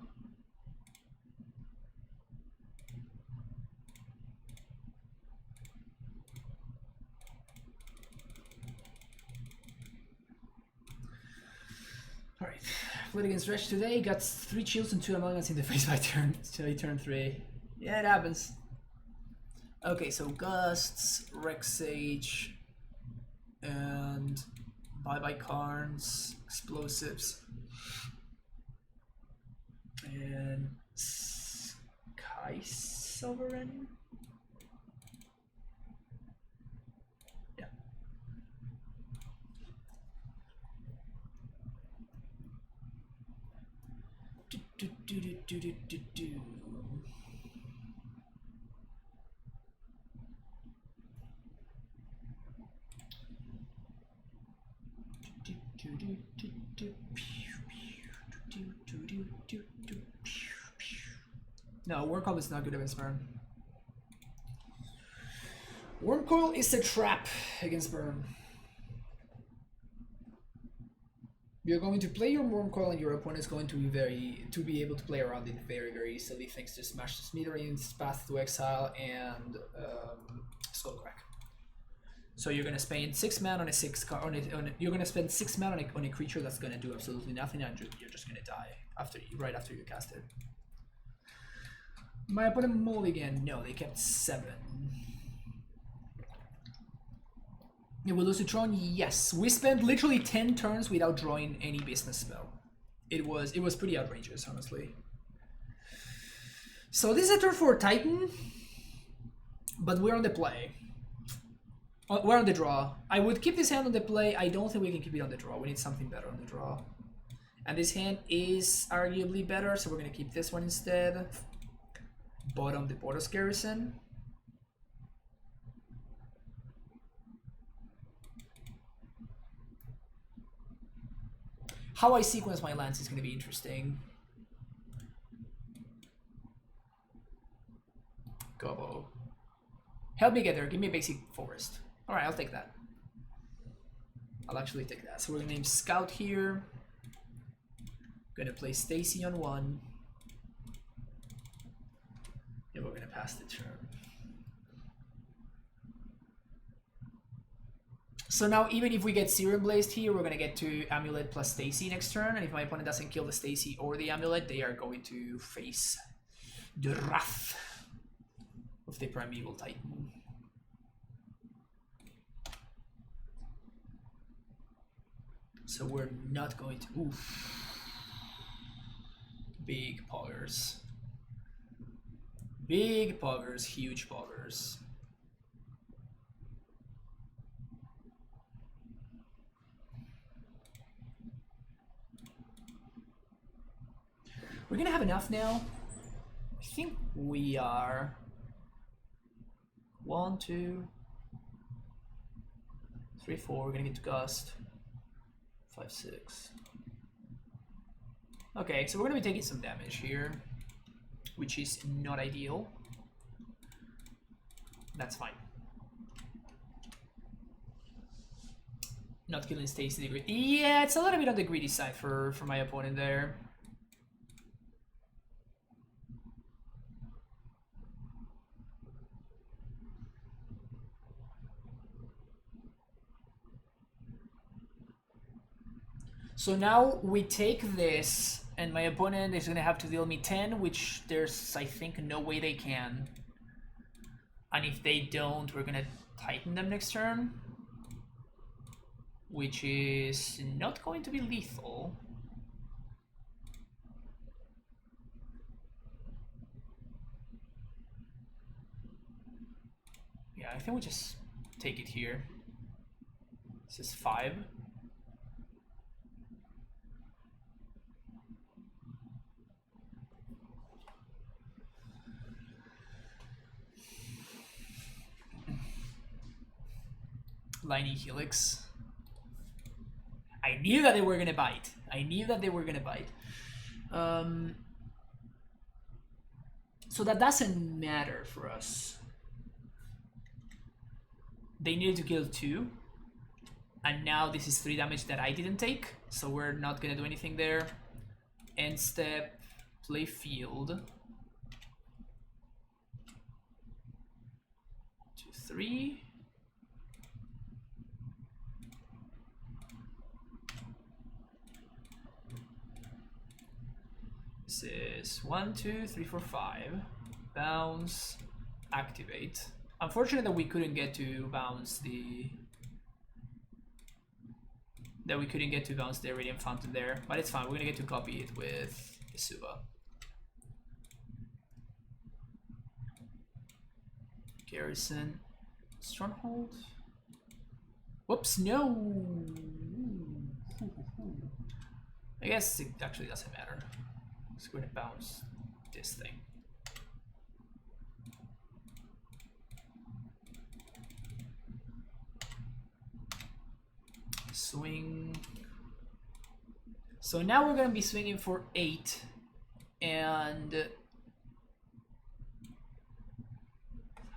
Alright, played against Resh today, got 3 shields and 2 amalgams in the face by turn 3. Yeah, it happens. Okay, so Gusts, Rex Sage, and bye-bye Karns, Explosives, and Sky Sovereign? Yeah. Do. No, Wormcoil is not good against Burn. Wormcoil is a trap against Burn. You're going to play your Wormcoil and your opponent is going to be able to play around it very easily thanks to Smash the Smithereens, Path to Exile, and Skullcrack. So you're gonna spend 6 mana on a 6 card. You're gonna spend 6 mana on a creature that's gonna do absolutely nothing, and you're just gonna die right after you cast it. My opponent mulligan. No, they kept 7. Yeah, we lose to Tron. Yes, we spent literally 10 turns without drawing any business spell. It was pretty outrageous, honestly. So this is a turn for Titan, but we're on the play. We're on the draw. I would keep this hand on the play. I don't think we can keep it on the draw. We need something better on the draw. And this hand is arguably better, so we're going to keep this one instead. Bottom the Boros Garrison. How I sequence my lands is going to be interesting. Gobo. Help me get there. Give me a basic forest. Alright, I'll take that. I'll actually take that. So we're gonna name Scout here. Gonna play Stacy on 1. And we're gonna pass the turn. So now even if we get Serum Blazed here, we're gonna get to AmuLIT plus Stacy next turn. And if my opponent doesn't kill the Stacy or the AmuLIT, they are going to face the wrath of the Primeval Titan. So we're not going to. Oof. Big poggers. Big poggers, huge poggers. We're gonna have enough now. I think we are. 1, 2, 3, 4. We're gonna get to Gust. 5, 6. Okay, so we're gonna be taking some damage here, which is not ideal. That's fine. Not killing Stacy the Greedy. Yeah, it's a little bit on the greedy side for my opponent there. So now we take this, and my opponent is gonna have to deal me 10, which there's, I think, no way they can. And if they don't, we're gonna Titan them next turn, which is not going to be lethal. Yeah, I think we just take it here. This is 5. Liney Helix. I knew that they were gonna bite. I knew that they were gonna bite. So that doesn't matter for us. They needed to kill 2. And now this is 3 damage that I didn't take. So we're not gonna do anything there. End step, play field. 2, 3. This is 1, 2, 3, 4, 5. Bounce, activate. Unfortunate that we couldn't get to bounce the Radiant Fountain there, but it's fine. We're gonna get to copy it with Isuba. Garrison, Stronghold. Whoops, no. I guess it actually doesn't matter. It's going to bounce this thing. Swing. So now we're going to be swinging for 8. And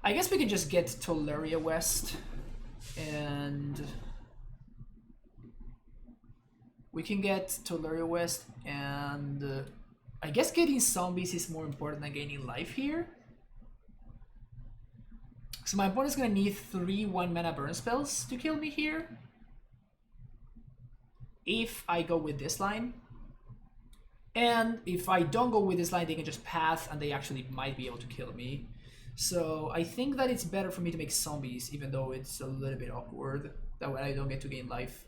I guess we can just get Tolaria West. And we can get Tolaria West, and I guess getting zombies is more important than gaining life here. So my opponent's gonna need 3 1-mana burn spells to kill me here. If I go with this line. And if I don't go with this line, they can just pass and they actually might be able to kill me. So I think that it's better for me to make zombies, even though it's a little bit awkward. That way I don't get to gain life.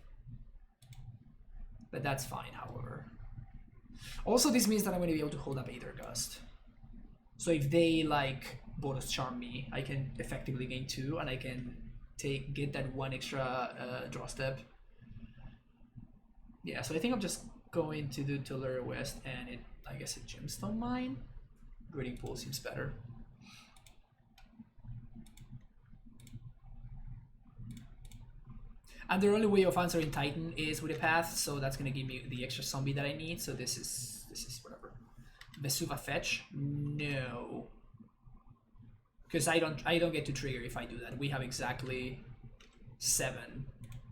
But that's fine, however. Also, this means that I'm going to be able to hold up Aether Gust. So if they, like, bonus charm me, I can effectively gain 2, and I can get that 1 extra draw step. Yeah, so I think I'm just going to do Tolaria West, and I guess a Gemstone Mine. Grading Pool seems better. And the only way of answering Titan is with a path, so that's gonna give me the extra zombie that I need. So this is whatever. Vesuva fetch? No, because I don't get to trigger if I do that. We have exactly 7.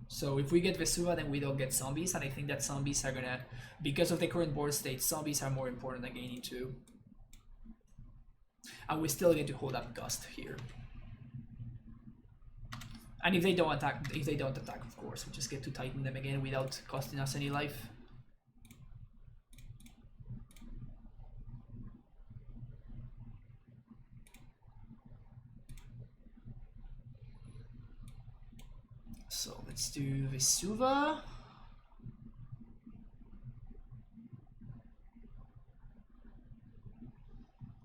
So if we get Vesuva, then we don't get zombies, and I think that zombies are gonna, because of the current board state, zombies are more important than gaining 2. And we still get to hold up Gust here. And if they don't attack, of course, we just get to Titan them again without costing us any life. So let's do Vesuva.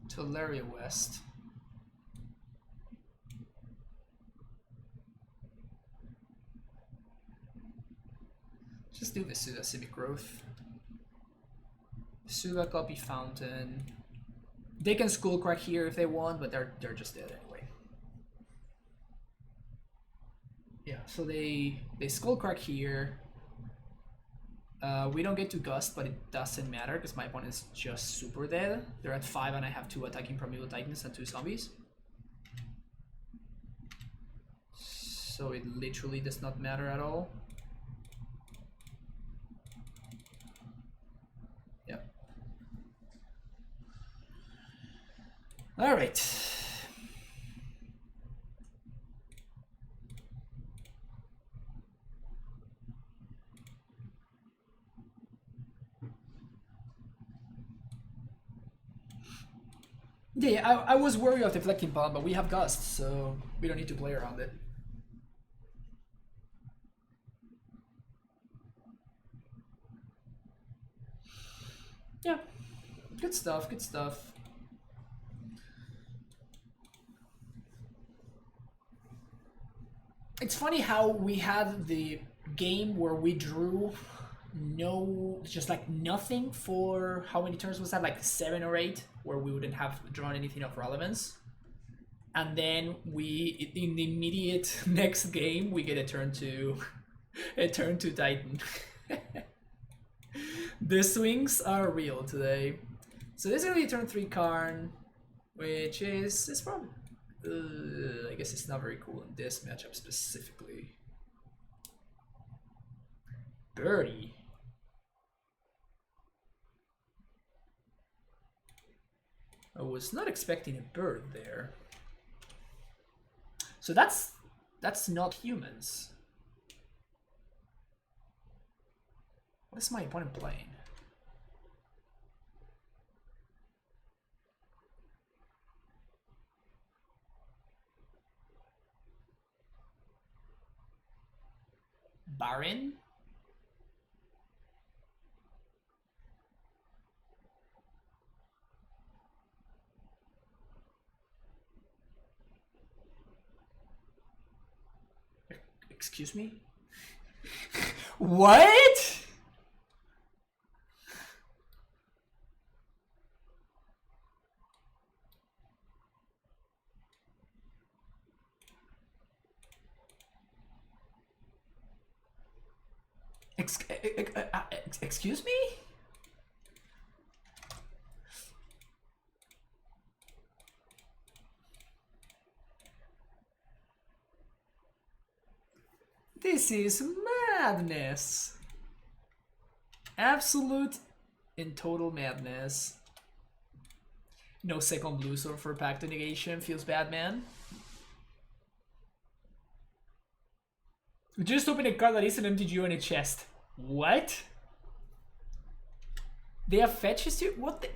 Tolaria West. Just do Vesuva Civic Growth. Vesuva Copy Fountain. They can Skullcrack here if they want, but they're just dead anyway. Yeah, so they Skullcrack here. We don't get to Gust, but it doesn't matter because my opponent's just super dead. They're at 5 and I have 2 attacking Primeval Titans and 2 zombies. So it literally does not matter at all. All right. Yeah, I was worried of deflecting bomb, but we have Gust, so we don't need to play around it. Yeah, good stuff, good stuff. It's funny how we had the game where we drew just like nothing for how many turns was that? Like 7 or 8, where we wouldn't have drawn anything of relevance. And then we, in the immediate next game, we get a turn to Titan. The swings are real today. So this is gonna be turn 3 Karn, which is probably I guess it's not very cool in this matchup specifically. Birdie. I was not expecting a bird there. So that's not humans. What is my opponent playing? Baron? Excuse me? What? Excuse me? This is madness. Absolute and total madness. No second blue sword for Pact of Negation. Feels bad, man. We just opened a card that isn't MTG on a chest. What? They have fetches too? What the?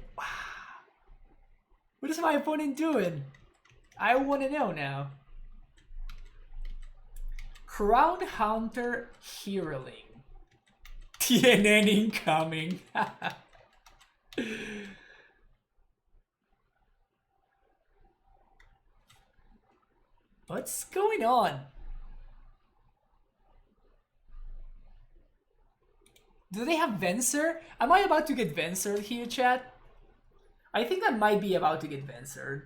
What is my opponent doing? I want to know now. Crown Hunter Heroling. TNN incoming. What's going on? Do they have Venser? Am I about to get Venser here, chat? I think I might be about to get Venser.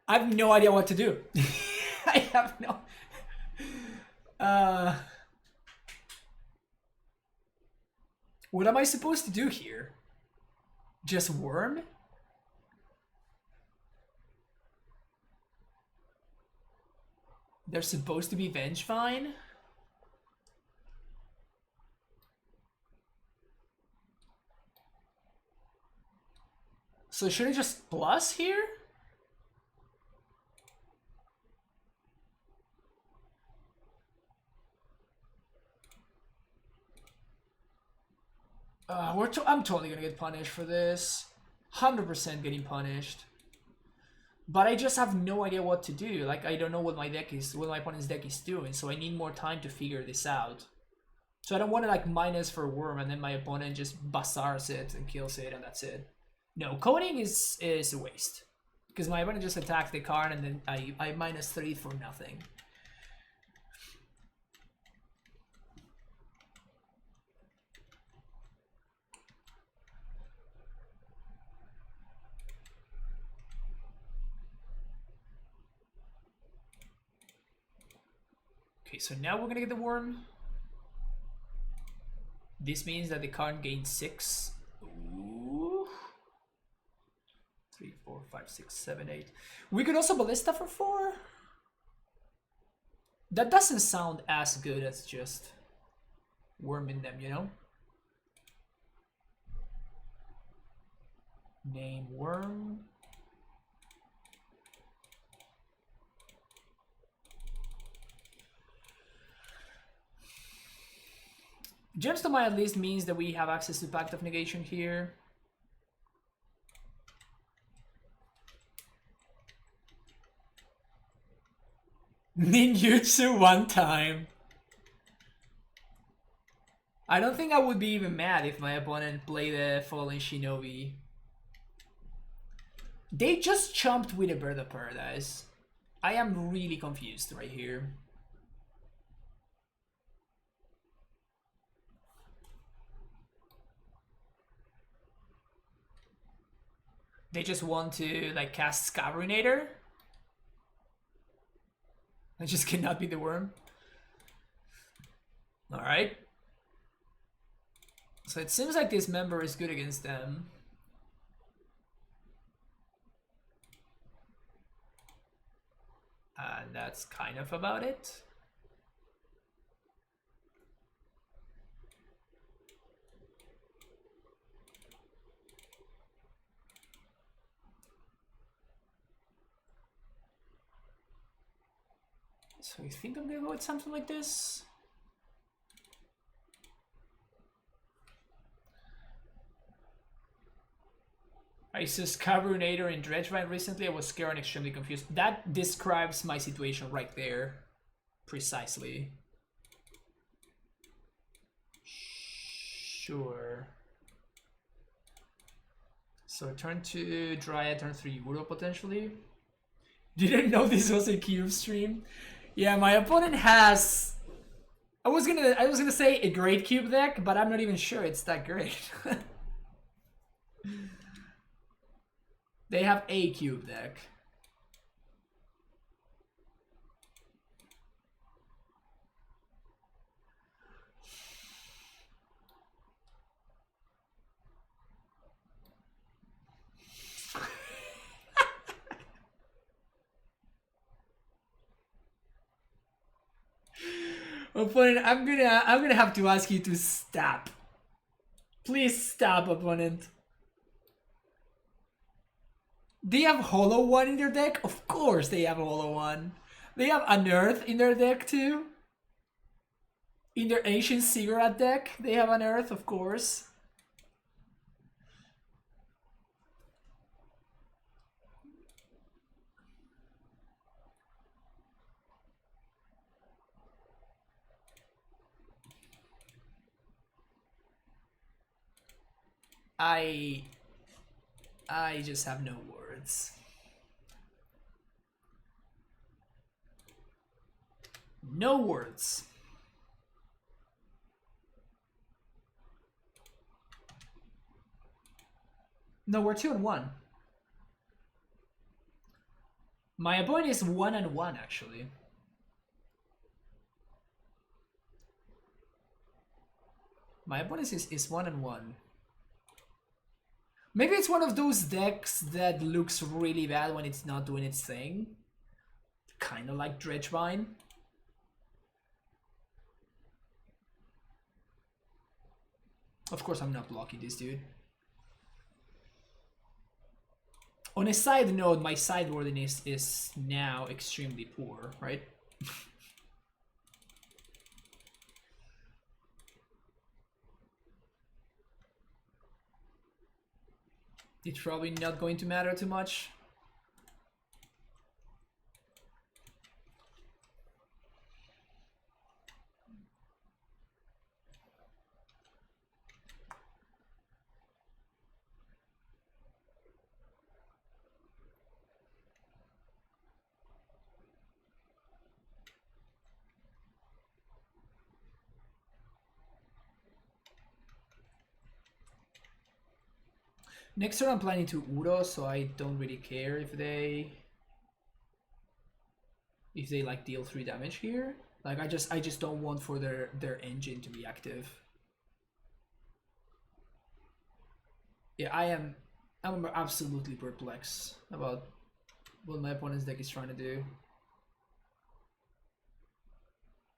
I have no idea what to do. I have no... What am I supposed to do here? Just worm? They're supposed to be Vengevine? So should I just plus here? I'm totally gonna get punished for this. 100% getting punished. But I just have no idea what to do. Like, I don't know what my opponent's deck is doing, so I need more time to figure this out. So I don't want to like minus for worm and then my opponent just bazaars it and kills it and that's it. No, coding is a waste. Because my opponent just attacked the card and then I -3 for nothing. Okay, so now we're gonna get the worm. This means that the card gains 6. Ooh. 3, 4, 5, 6, 7, 8. We could also ballista for 4. That doesn't sound as good as just worming them, you know? Name worm. Gemstone at least means that we have access to Pact of Negation here. Ninjutsu one time. I don't think I would be even mad if my opponent played a Fallen Shinobi. They just chomped with a Bird of Paradise. I am really confused right here. They just want to like cast Scabrinator. I just cannot be the worm. Alright. So it seems like this member is good against them. And that's kind of about it. So I think I'm gonna go with something like this. I saw Scabrinator in Dredgevine recently. I was scared and extremely confused. That describes my situation right there. Precisely. Sure. So turn 2 Dryad, turn 3 Uro potentially. Didn't know this was a cube stream. Yeah, my opponent has... I was gonna say a great cube deck, but I'm not even sure it's that great. They have a cube deck. Opponent, I'm gonna have to ask you to stop. Please stop, opponent. They have Hollow One in their deck? Of course they have Hollow One. They have Unearth in their deck too. In their Ancient Cigarette deck, they have Unearth, of course. I just have no words. No words. No, we're 2-1. My opponent is 1-1 actually. My opponent is 1-1. Maybe it's one of those decks that looks really bad when it's not doing its thing. Kind of like Dredgevine. Of course I'm not blocking this dude. On a side note, my sideboarding is now extremely poor, right? It's probably not going to matter too much. Next turn I'm planning to Uro, so I don't really care if they like deal 3 damage here. Like I just don't want for their engine to be active. Yeah, I am I'm absolutely perplexed about what my opponent's deck is trying to do.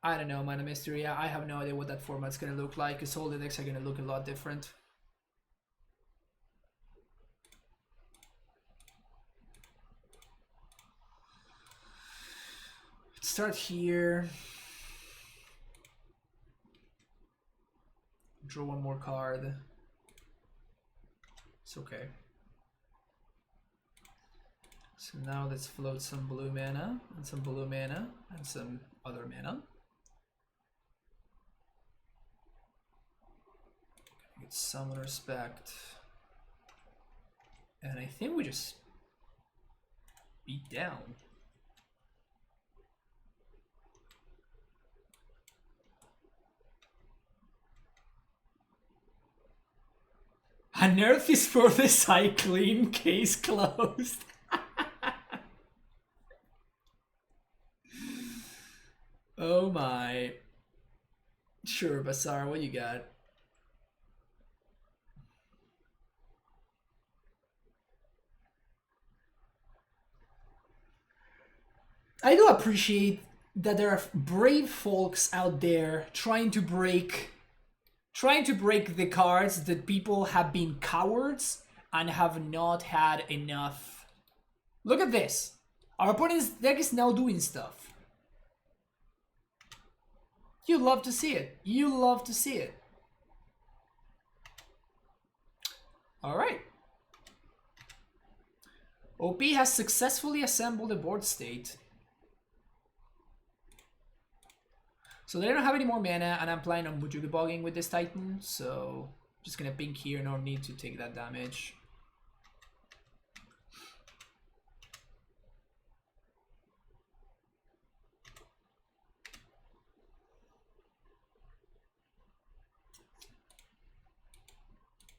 I don't know, Mana Mystery. I have no idea what that format's gonna look like, because all the decks are gonna look a lot different. Let's start here. Draw one more card. It's okay. So now let's float some blue mana, and some blue mana, and some other mana. Get some respect. And I think we just beat down. A nerf is for the cycling, case closed. Oh my. Sure, Basar, what you got? I do appreciate that there are brave folks out there trying to break the cards that people have been cowards and have not had enough. Look at this. Our opponent's deck is now doing stuff. You love to see it. You love to see it. Alright. OP has successfully assembled a board state. So they don't have any more mana, and I'm planning on Bujuki Bogging with this Titan, so just gonna pink here, no need to take that damage.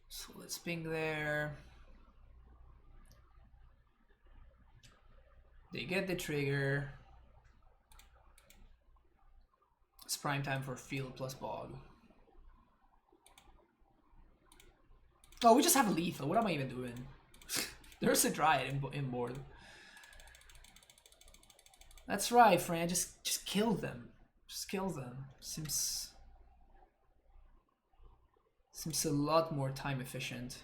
So let's ping there. They get the trigger. It's prime time for field plus bog. Oh, we just have lethal. What am I even doing? There's a Dryad in board. That's right, Fran. Just kill them. Just kill them. Seems a lot more time efficient.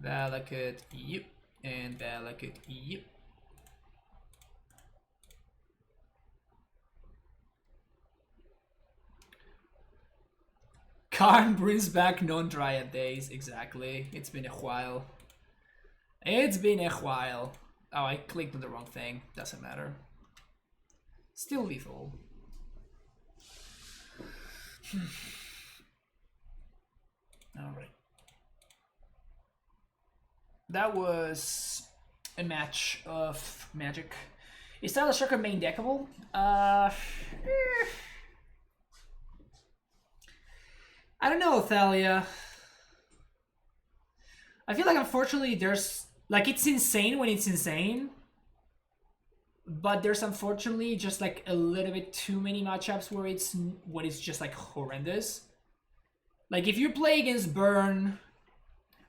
Valakut, yep. And Valakut, yep. Karn brings back non-Dryad days, exactly. It's been a while. It's been a while. Oh, I clicked on the wrong thing. Doesn't matter. Still lethal. Alright. That was a match of Magic. Is Tyler Shocker main deckable? I don't know, Thalia. I feel like unfortunately there's like it's insane when it's insane. But there's unfortunately just like a little bit too many matchups where it's just like horrendous. Like if you play against Burn,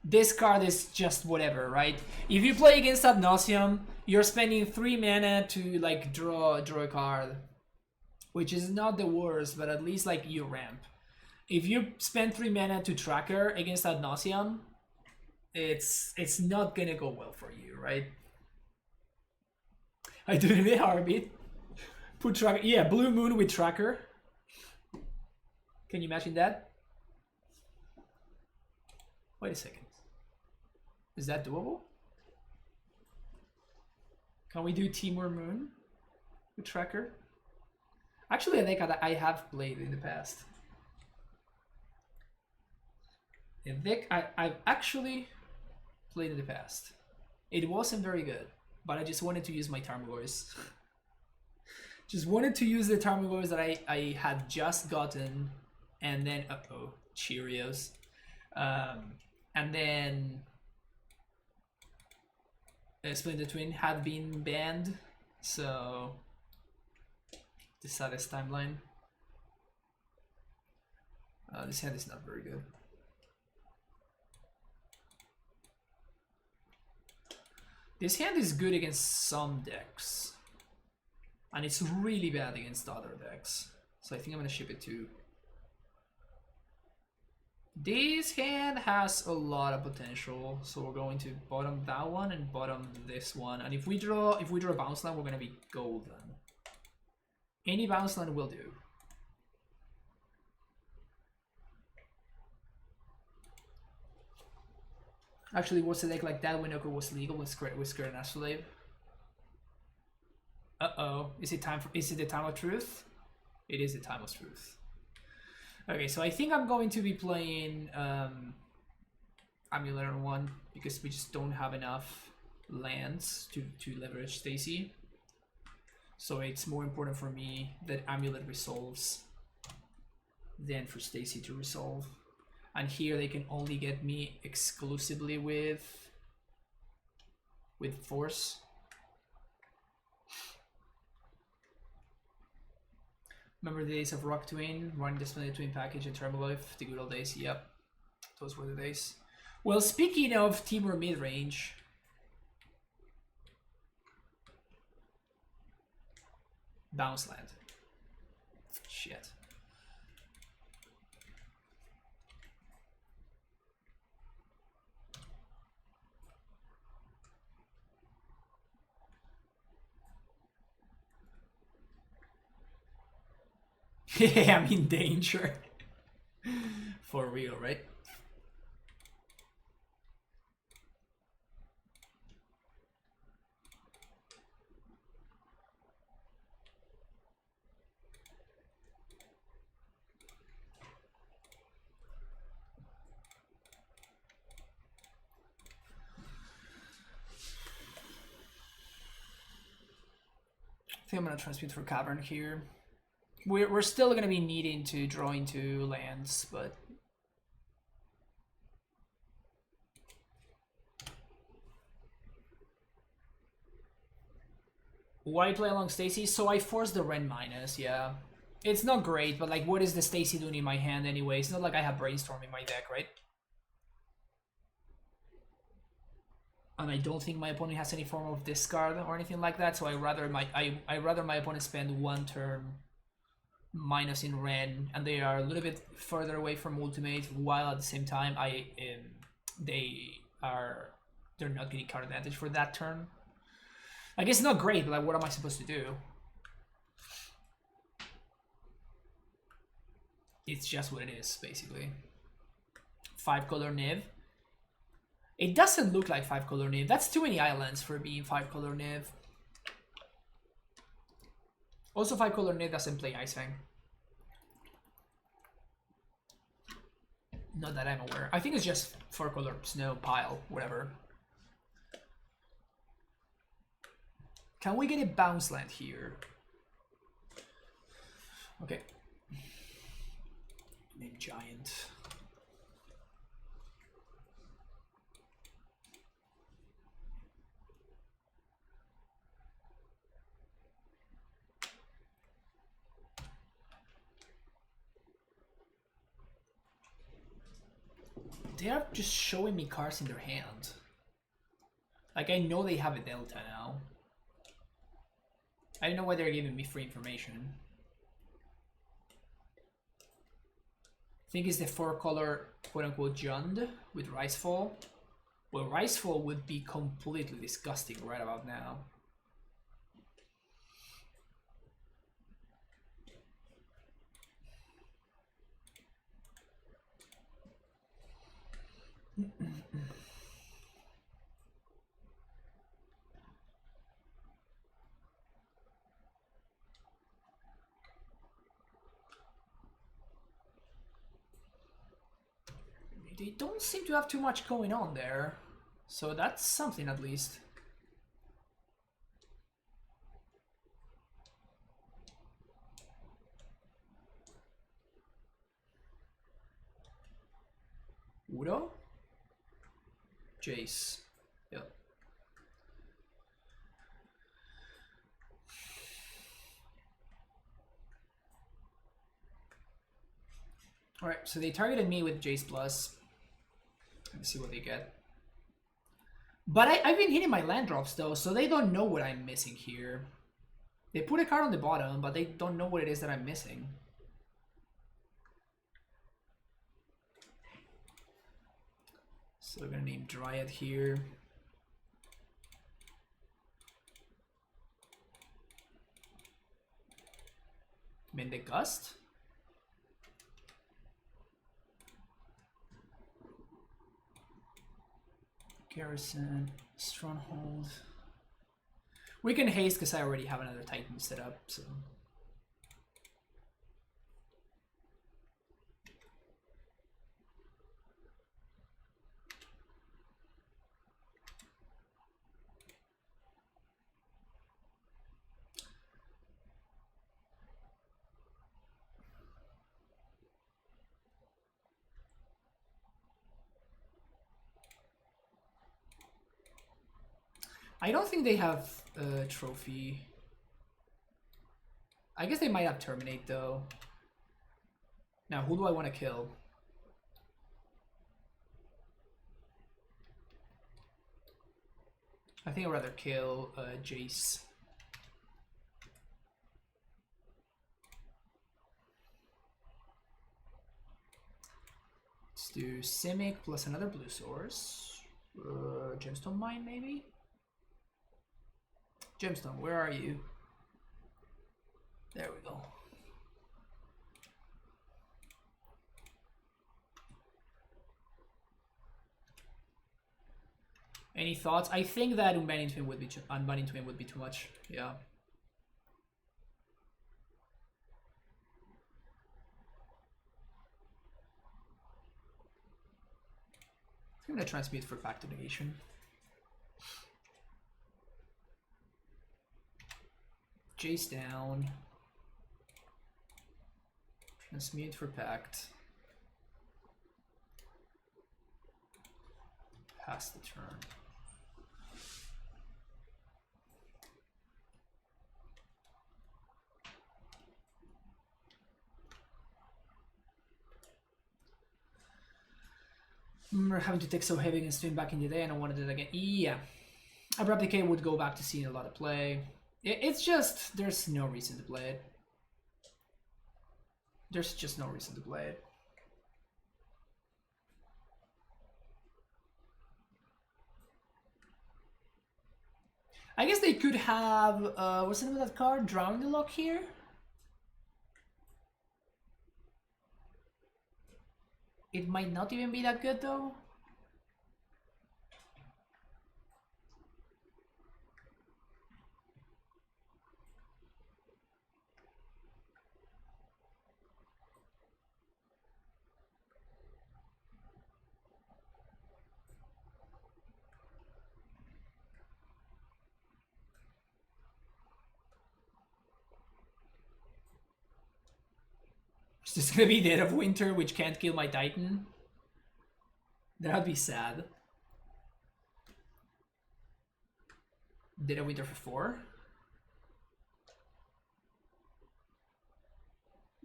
this card is just whatever, right? If you play against Ad Nauseam, you're spending 3 mana to like draw a card, which is not the worst, but at least like you ramp. If you spend 3 mana to Tracker against Ad Nauseam, it's not gonna go well for you, right? I do it in a heartbeat. Put Tracker, yeah, Blue Moon with Tracker. Can you imagine that? Wait a second. Is that doable? Can we do Timur Moon with Tracker? Actually, I think I have played in the past. I think I've actually played in the past. It wasn't very good, but I just wanted to use my Tarmogoyf. Just wanted to use the Tarmogoyf that I had just gotten, and then Cheerios, and then Splinter Twin had been banned, so the saddest timeline. This hand is not very good. This hand is good against some decks. And it's really bad against other decks. So I think I'm gonna ship it too. This hand has a lot of potential, so we're going to bottom that one and bottom this one. And if we draw a bounce line, we're gonna be golden. Any bounce line will do. Actually, was a deck like that when Oko was legal with Skirt and Astrolabe? Uh-oh. Is it the time of truth? It is the time of truth. Okay, so I think I'm going to be playing AmuLIT on 1 because we just don't have enough lands to leverage Stacy. So it's more important for me that AmuLIT resolves than for Stacy to resolve. And here they can only get me exclusively with Force. Remember the days of Rock Twin, running Display Twin package and Termalife, the good old days? Yep, those were the days. Well, speaking of Timur midrange, bounce land. Shit. Yeah, I'm in danger. For real, right? I think I'm gonna transmute for Cavern here. We're still going to be needing to draw into lands, but why play along Stacy? So I force the Ren minus, yeah. It's not great, but like, what is the Stacy doing in my hand anyway? It's not like I have Brainstorm in my deck, right? And I don't think my opponent has any form of discard or anything like that, so I rather my opponent spend one turn minus in Ren, and they are a little bit further away from ultimate, while at the same time they're not getting card advantage for that turn. Like, it's not great, but like, what am I supposed to do? It's just what it is, basically. 5-color Niv. It doesn't look like 5-color Niv. That's too many islands for being 5-color Niv. Also, 5-color Niv doesn't play Ice Fang. Not that I'm aware. I think it's just 4-color Snow, Pile, whatever. Can we get a bounce land here? Okay. Name Giant. They are just showing me cards in their hand. Like, I know they have a Delta now. I don't know why they're giving me free information. I think it's the 4-color quote-unquote Jund with Ricefall. Well, Ricefall would be completely disgusting right about now. They don't seem to have too much going on there, so that's something at least. Udo? Jace. Yep. Alright, so they targeted me with Jace Plus. Let's see what they get. But I've been hitting my land drops though, so they don't know what I'm missing here. They put a card on the bottom, but they don't know what it is that I'm missing. So we're gonna name Dryad here. Mendek Gust? Garrison, Stronghold. We can haste because I already have another Titan set up, so. I don't think they have a trophy. I guess they might have Terminate though. Now, who do I want to kill? I think I'd rather kill Jace. Let's do Simic plus another blue source. Gemstone Mine, maybe? Gemstone, where are you? There we go. Any thoughts? I think that Unbanning Twin would be too much. Yeah. I'm gonna transmute for Pact to Negation. Jace down. Transmute for Pact. Pass the turn. Remember having to take so heavy against Twin back in the day, and I wanted it again. Yeah. Abrupt Decay would go back to seeing a lot of play. It's just, there's no reason to play it. There's just no reason to play it. I guess they could have, what's the name of that card? Drowning the Lock here? It might not even be that good though. Is this gonna be Dead of Winter, which can't kill my Titan? That'd be sad. Dead of Winter for 4?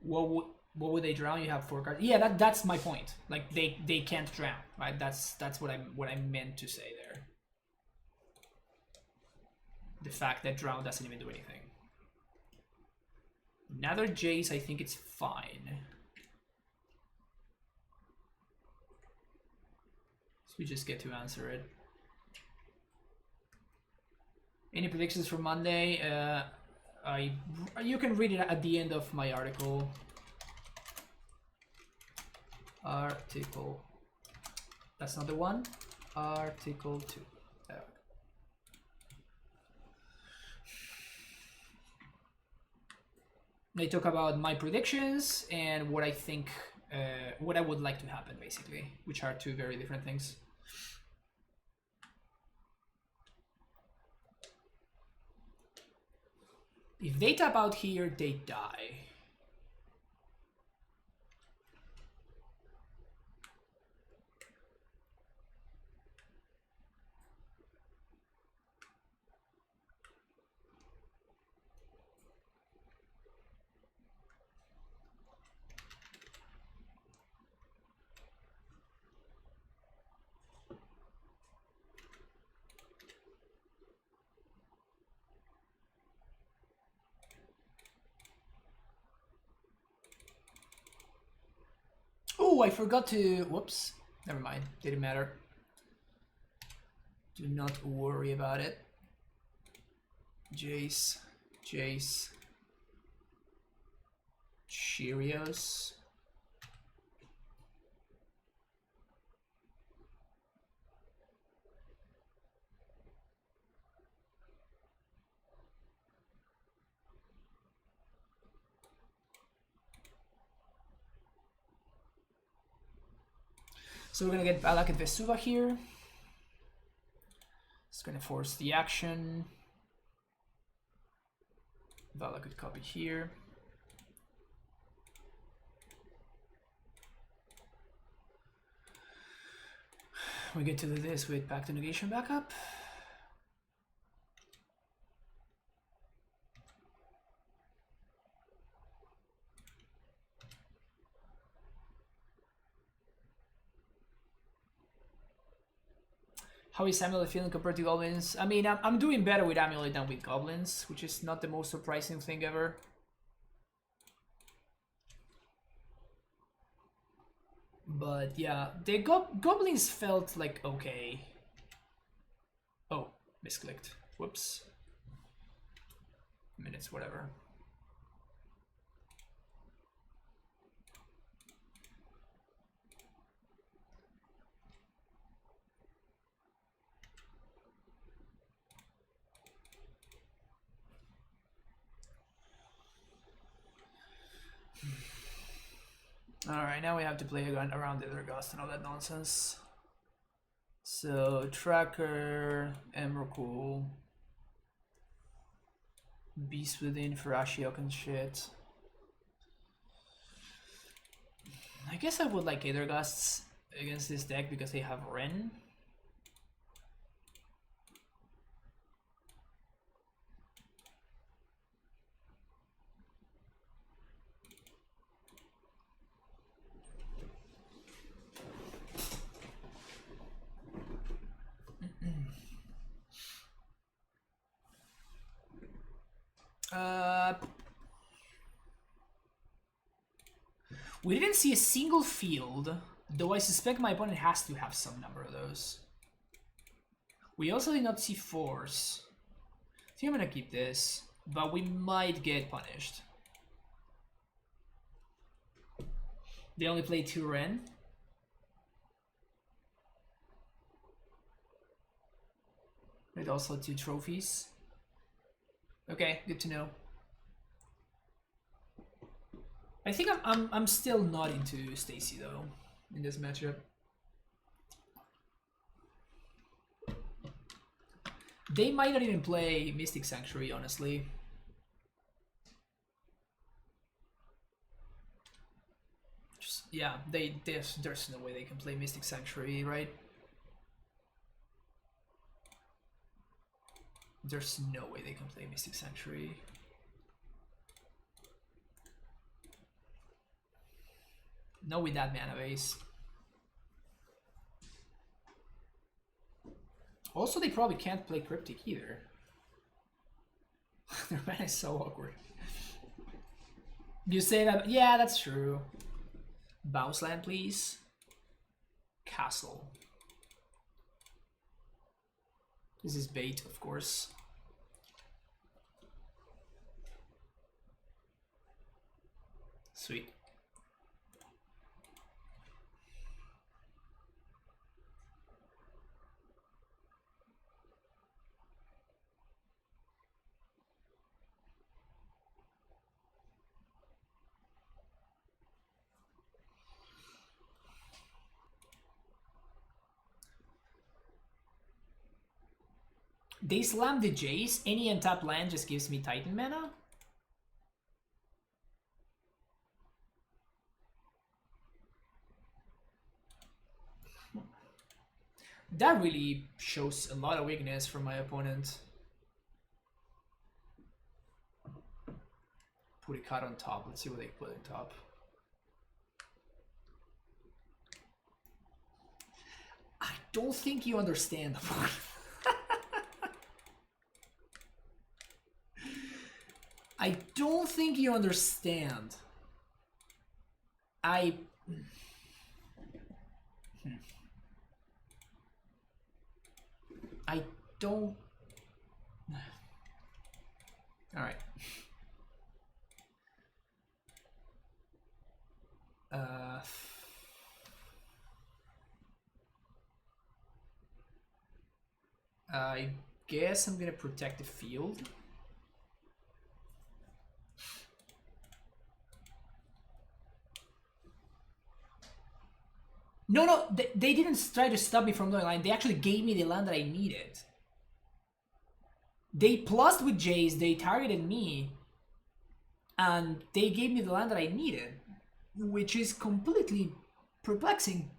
What would they drown? You have 4 cards. Yeah, that's my point. Like they can't drown, right? That's what I meant to say there. The fact that drown doesn't even do anything. Another Jace, I think it's fine. So we just get to answer it. Any predictions for Monday? You can read it at the end of my article. Article. That's not the one. Article 2. There. They talk about my predictions and what I think, what I would like to happen, basically, which are 2 very different things. If they tap out here, they die. Oh, I forgot to... Whoops. Never mind. Didn't matter. Do not worry about it. Jace. Jace. Cheerios. So we're gonna get Balak and Vesuva here. It's gonna force the action. Balak could copy here. We get to do this with back to negation backup. How is AmuLIT feeling compared to Goblins? I mean, I'm doing better with AmuLIT than with Goblins, which is not the most surprising thing ever. But yeah, the Goblins felt like okay. Oh, misclicked. Whoops. Minutes, whatever. Alright, now we have to play again around the other Ghost and all that nonsense. So, Tracker, Emrakul, Beast Within for Ashiok and shit. I guess I would like Aether Gusts against this deck because they have Ren. We didn't see a single field, though I suspect my opponent has to have some number of those. We also did not see force. I think I'm gonna keep this, but we might get punished. They only play 2 Ren. With also 2 trophies. Okay, good to know. I think I'm still not into Stacy though in this matchup. They might not even play Mystic Sanctuary, honestly. Just, yeah, there's no way they can play Mystic Sanctuary, right? There's no way they can play Mystic Sanctuary. Not with that mana base. Also, they probably can't play Cryptic either. Their mana is so awkward. You say that? Yeah, that's true. Bounce land, please. Castle. This is bait, of course. Sweet. They slam the Jace. Any untapped land just gives me Titan mana. That really shows a lot of weakness from my opponent. Put a card on top. Let's see what they put on top. I don't think you understand. I don't think you understand. I don't... Alright. I guess I'm gonna protect the field. No, they didn't try to stop me from going line. They actually gave me the land that I needed. They plussed with Jays, they targeted me, and they gave me the land that I needed, which is completely perplexing.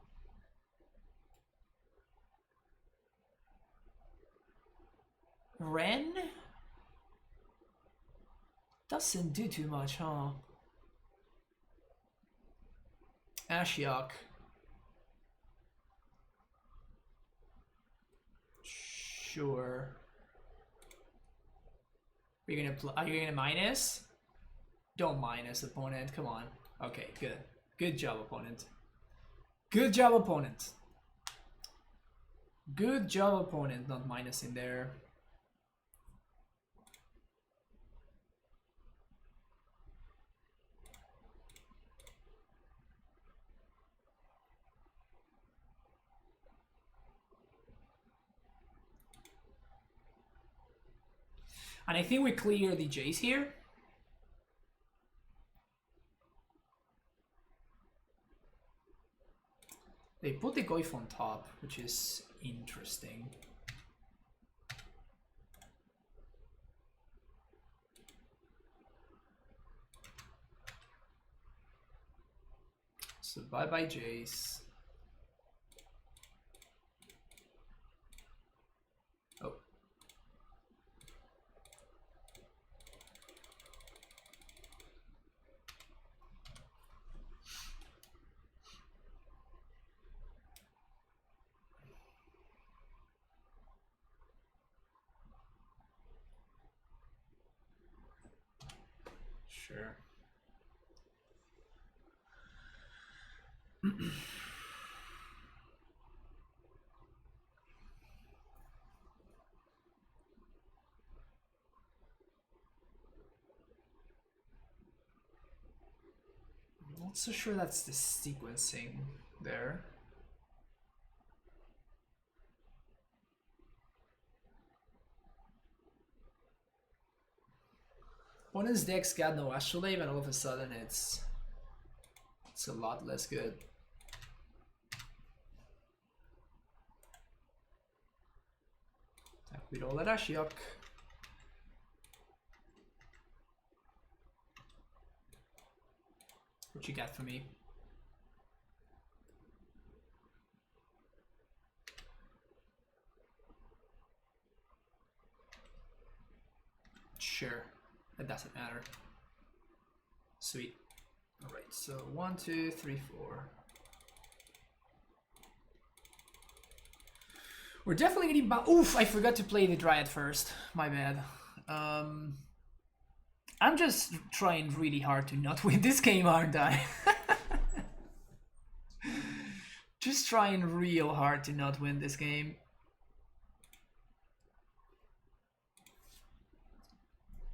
Ren? Doesn't do too much, huh? Ashiok. Sure. Are you gonna minus? Don't minus, opponent. Come on. Okay, good. Good job, opponent. Good job, opponent. Good job, opponent. Not minusing there. And I think we clear the Jays here. They put the Goif on top, which is interesting. So bye-bye Jays. Oh. Sure. I'm not so sure that's the sequencing there. Opponent's deck's got no Astrolabe, and all of a sudden it's a lot less good. Attack with all that Ashiok. What you got for me? Sure, that doesn't matter. Sweet. All right, so 1, 2, 3, 4. We're definitely getting oof, I forgot to play the Dryad first. My bad. I'm just trying really hard to not win this game, aren't I? Just trying real hard to not win this game.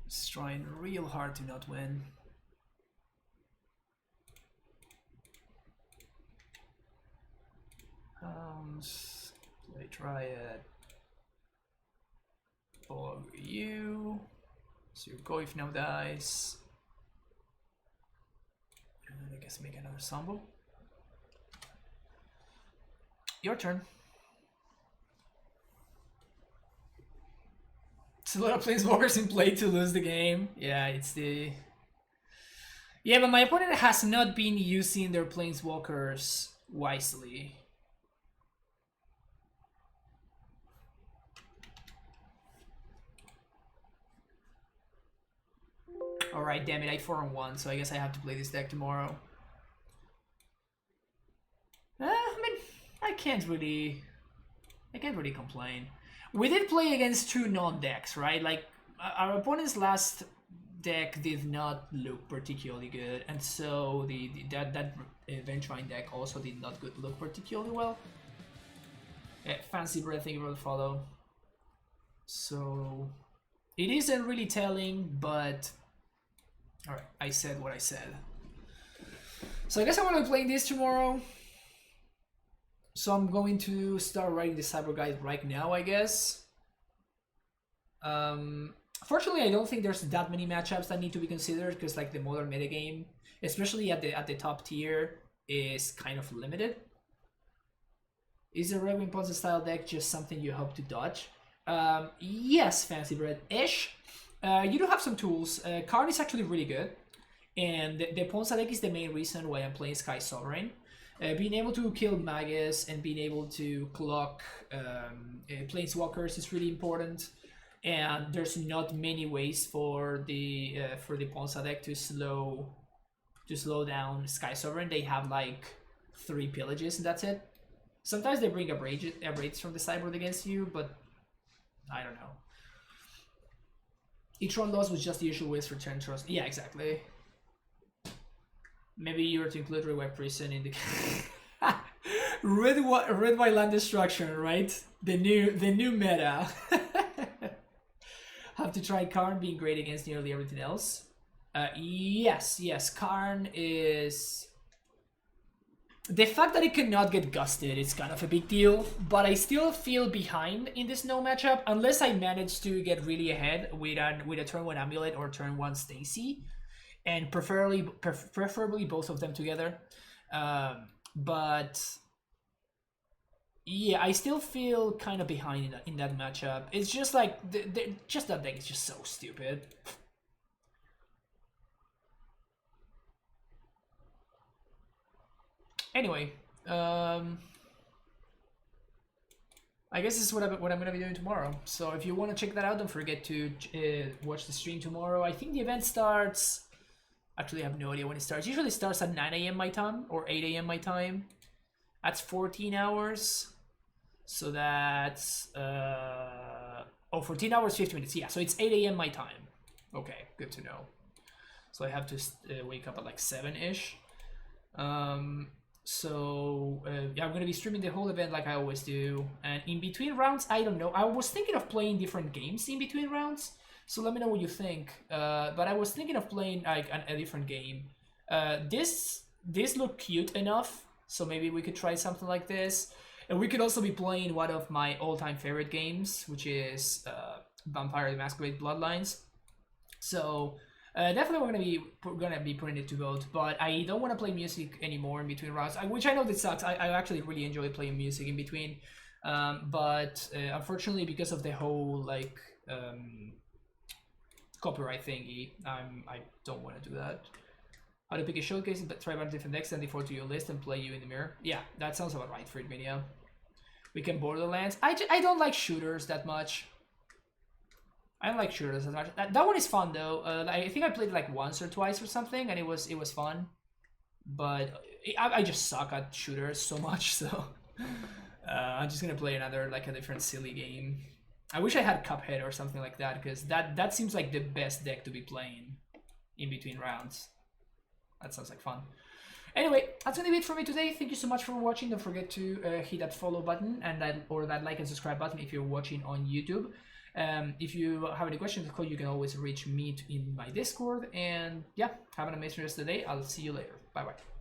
Just trying real hard to not win. Play Dryad. Bog you. So your Goif now dies. And I guess make another Sambo. Your turn. It's a lot of Planeswalkers in play to lose the game. Yeah, it's the... Yeah, but my opponent has not been using their Planeswalkers wisely. Alright, damn it, I 4-1, so I guess I have to play this deck tomorrow. I mean, I can't really complain. We did play against two non-decks, right? Like, our opponent's last deck did not look particularly good, and so that Vengevine deck also did not look particularly well. Fancy Breath, thank you for the follow. So it isn't really telling, but alright, I said what I said. So I guess I want to be playing this tomorrow. So I'm going to start writing the Cyber Guide right now, I guess. Fortunately, I don't think there's that many matchups that need to be considered, because like the modern metagame, especially at the top tier, is kind of limited. Is the Red Wing Ponza style deck just something you hope to dodge? Yes, Fancy Bread ish. You do have some tools. Karn is actually really good, and the Ponza deck is the main reason why I'm playing Sky Sovereign. Being able to kill Magus and being able to clock Planeswalkers is really important. And there's not many ways for the Ponza deck to slow down Sky Sovereign. They have like 3 pillages and that's it. Sometimes they bring up raids from the sideboard against you, but I don't know. Each run loss was just the usual ways for turn trust. Yeah, exactly. Maybe you were to include Red White Prison in the Red White Land Destruction, right? The new meta. Have to try Karn being great against nearly everything else. Yes, Karn is... The fact that it cannot get gusted is kind of a big deal, but I still feel behind in this no matchup unless I manage to get really ahead with a turn 1 AmuLIT or turn 1 Stacy, and preferably both of them together. But yeah, I still feel kind of behind in that matchup. It's just like just that deck is just so stupid. Anyway, I guess this is what I'm gonna be doing tomorrow. So if you want to check that out, don't forget to watch the stream tomorrow. I think the event starts. Actually, I have no idea when it starts. Usually, it starts at 9 AM my time or 8 AM my time. That's 14 hours. So that's 14 hours 50 minutes. Yeah, so it's 8 AM my time. Okay, good to know. So I have to wake up at like 7-ish. So yeah, I'm gonna be streaming the whole event like I always do, and in between rounds, I don't know. I was thinking of playing different games in between rounds, so let me know what you think. But I was thinking of playing like a different game. This looked cute enough, so maybe we could try something like this. And we could also be playing one of my all-time favorite games, which is Vampire the Masquerade Bloodlines. So. Definitely we're gonna be putting it to vote, but I don't want to play music anymore in between rounds, which I know that sucks. I actually really enjoy playing music in between, but unfortunately because of the whole like copyright thingy, I don't want to do that. How to pick a showcase, but try about different decks and default to your list and play you in the mirror. Yeah, that sounds about right for it, Media. We can Borderlands. I don't like shooters that much. I don't like shooters as much. That one is fun though. I think I played it like once or twice or something, and it was fun. But I just suck at shooters so much, so I'm just gonna play another like a different silly game. I wish I had Cuphead or something like that, because that seems like the best deck to be playing in between rounds. That sounds like fun. Anyway, that's gonna be it for me today. Thank you so much for watching. Don't forget to hit that follow button and that like and subscribe button if you're watching on YouTube. If you have any questions, you can always reach me in my Discord. And yeah, have an amazing rest of the day. I'll see you later. Bye bye.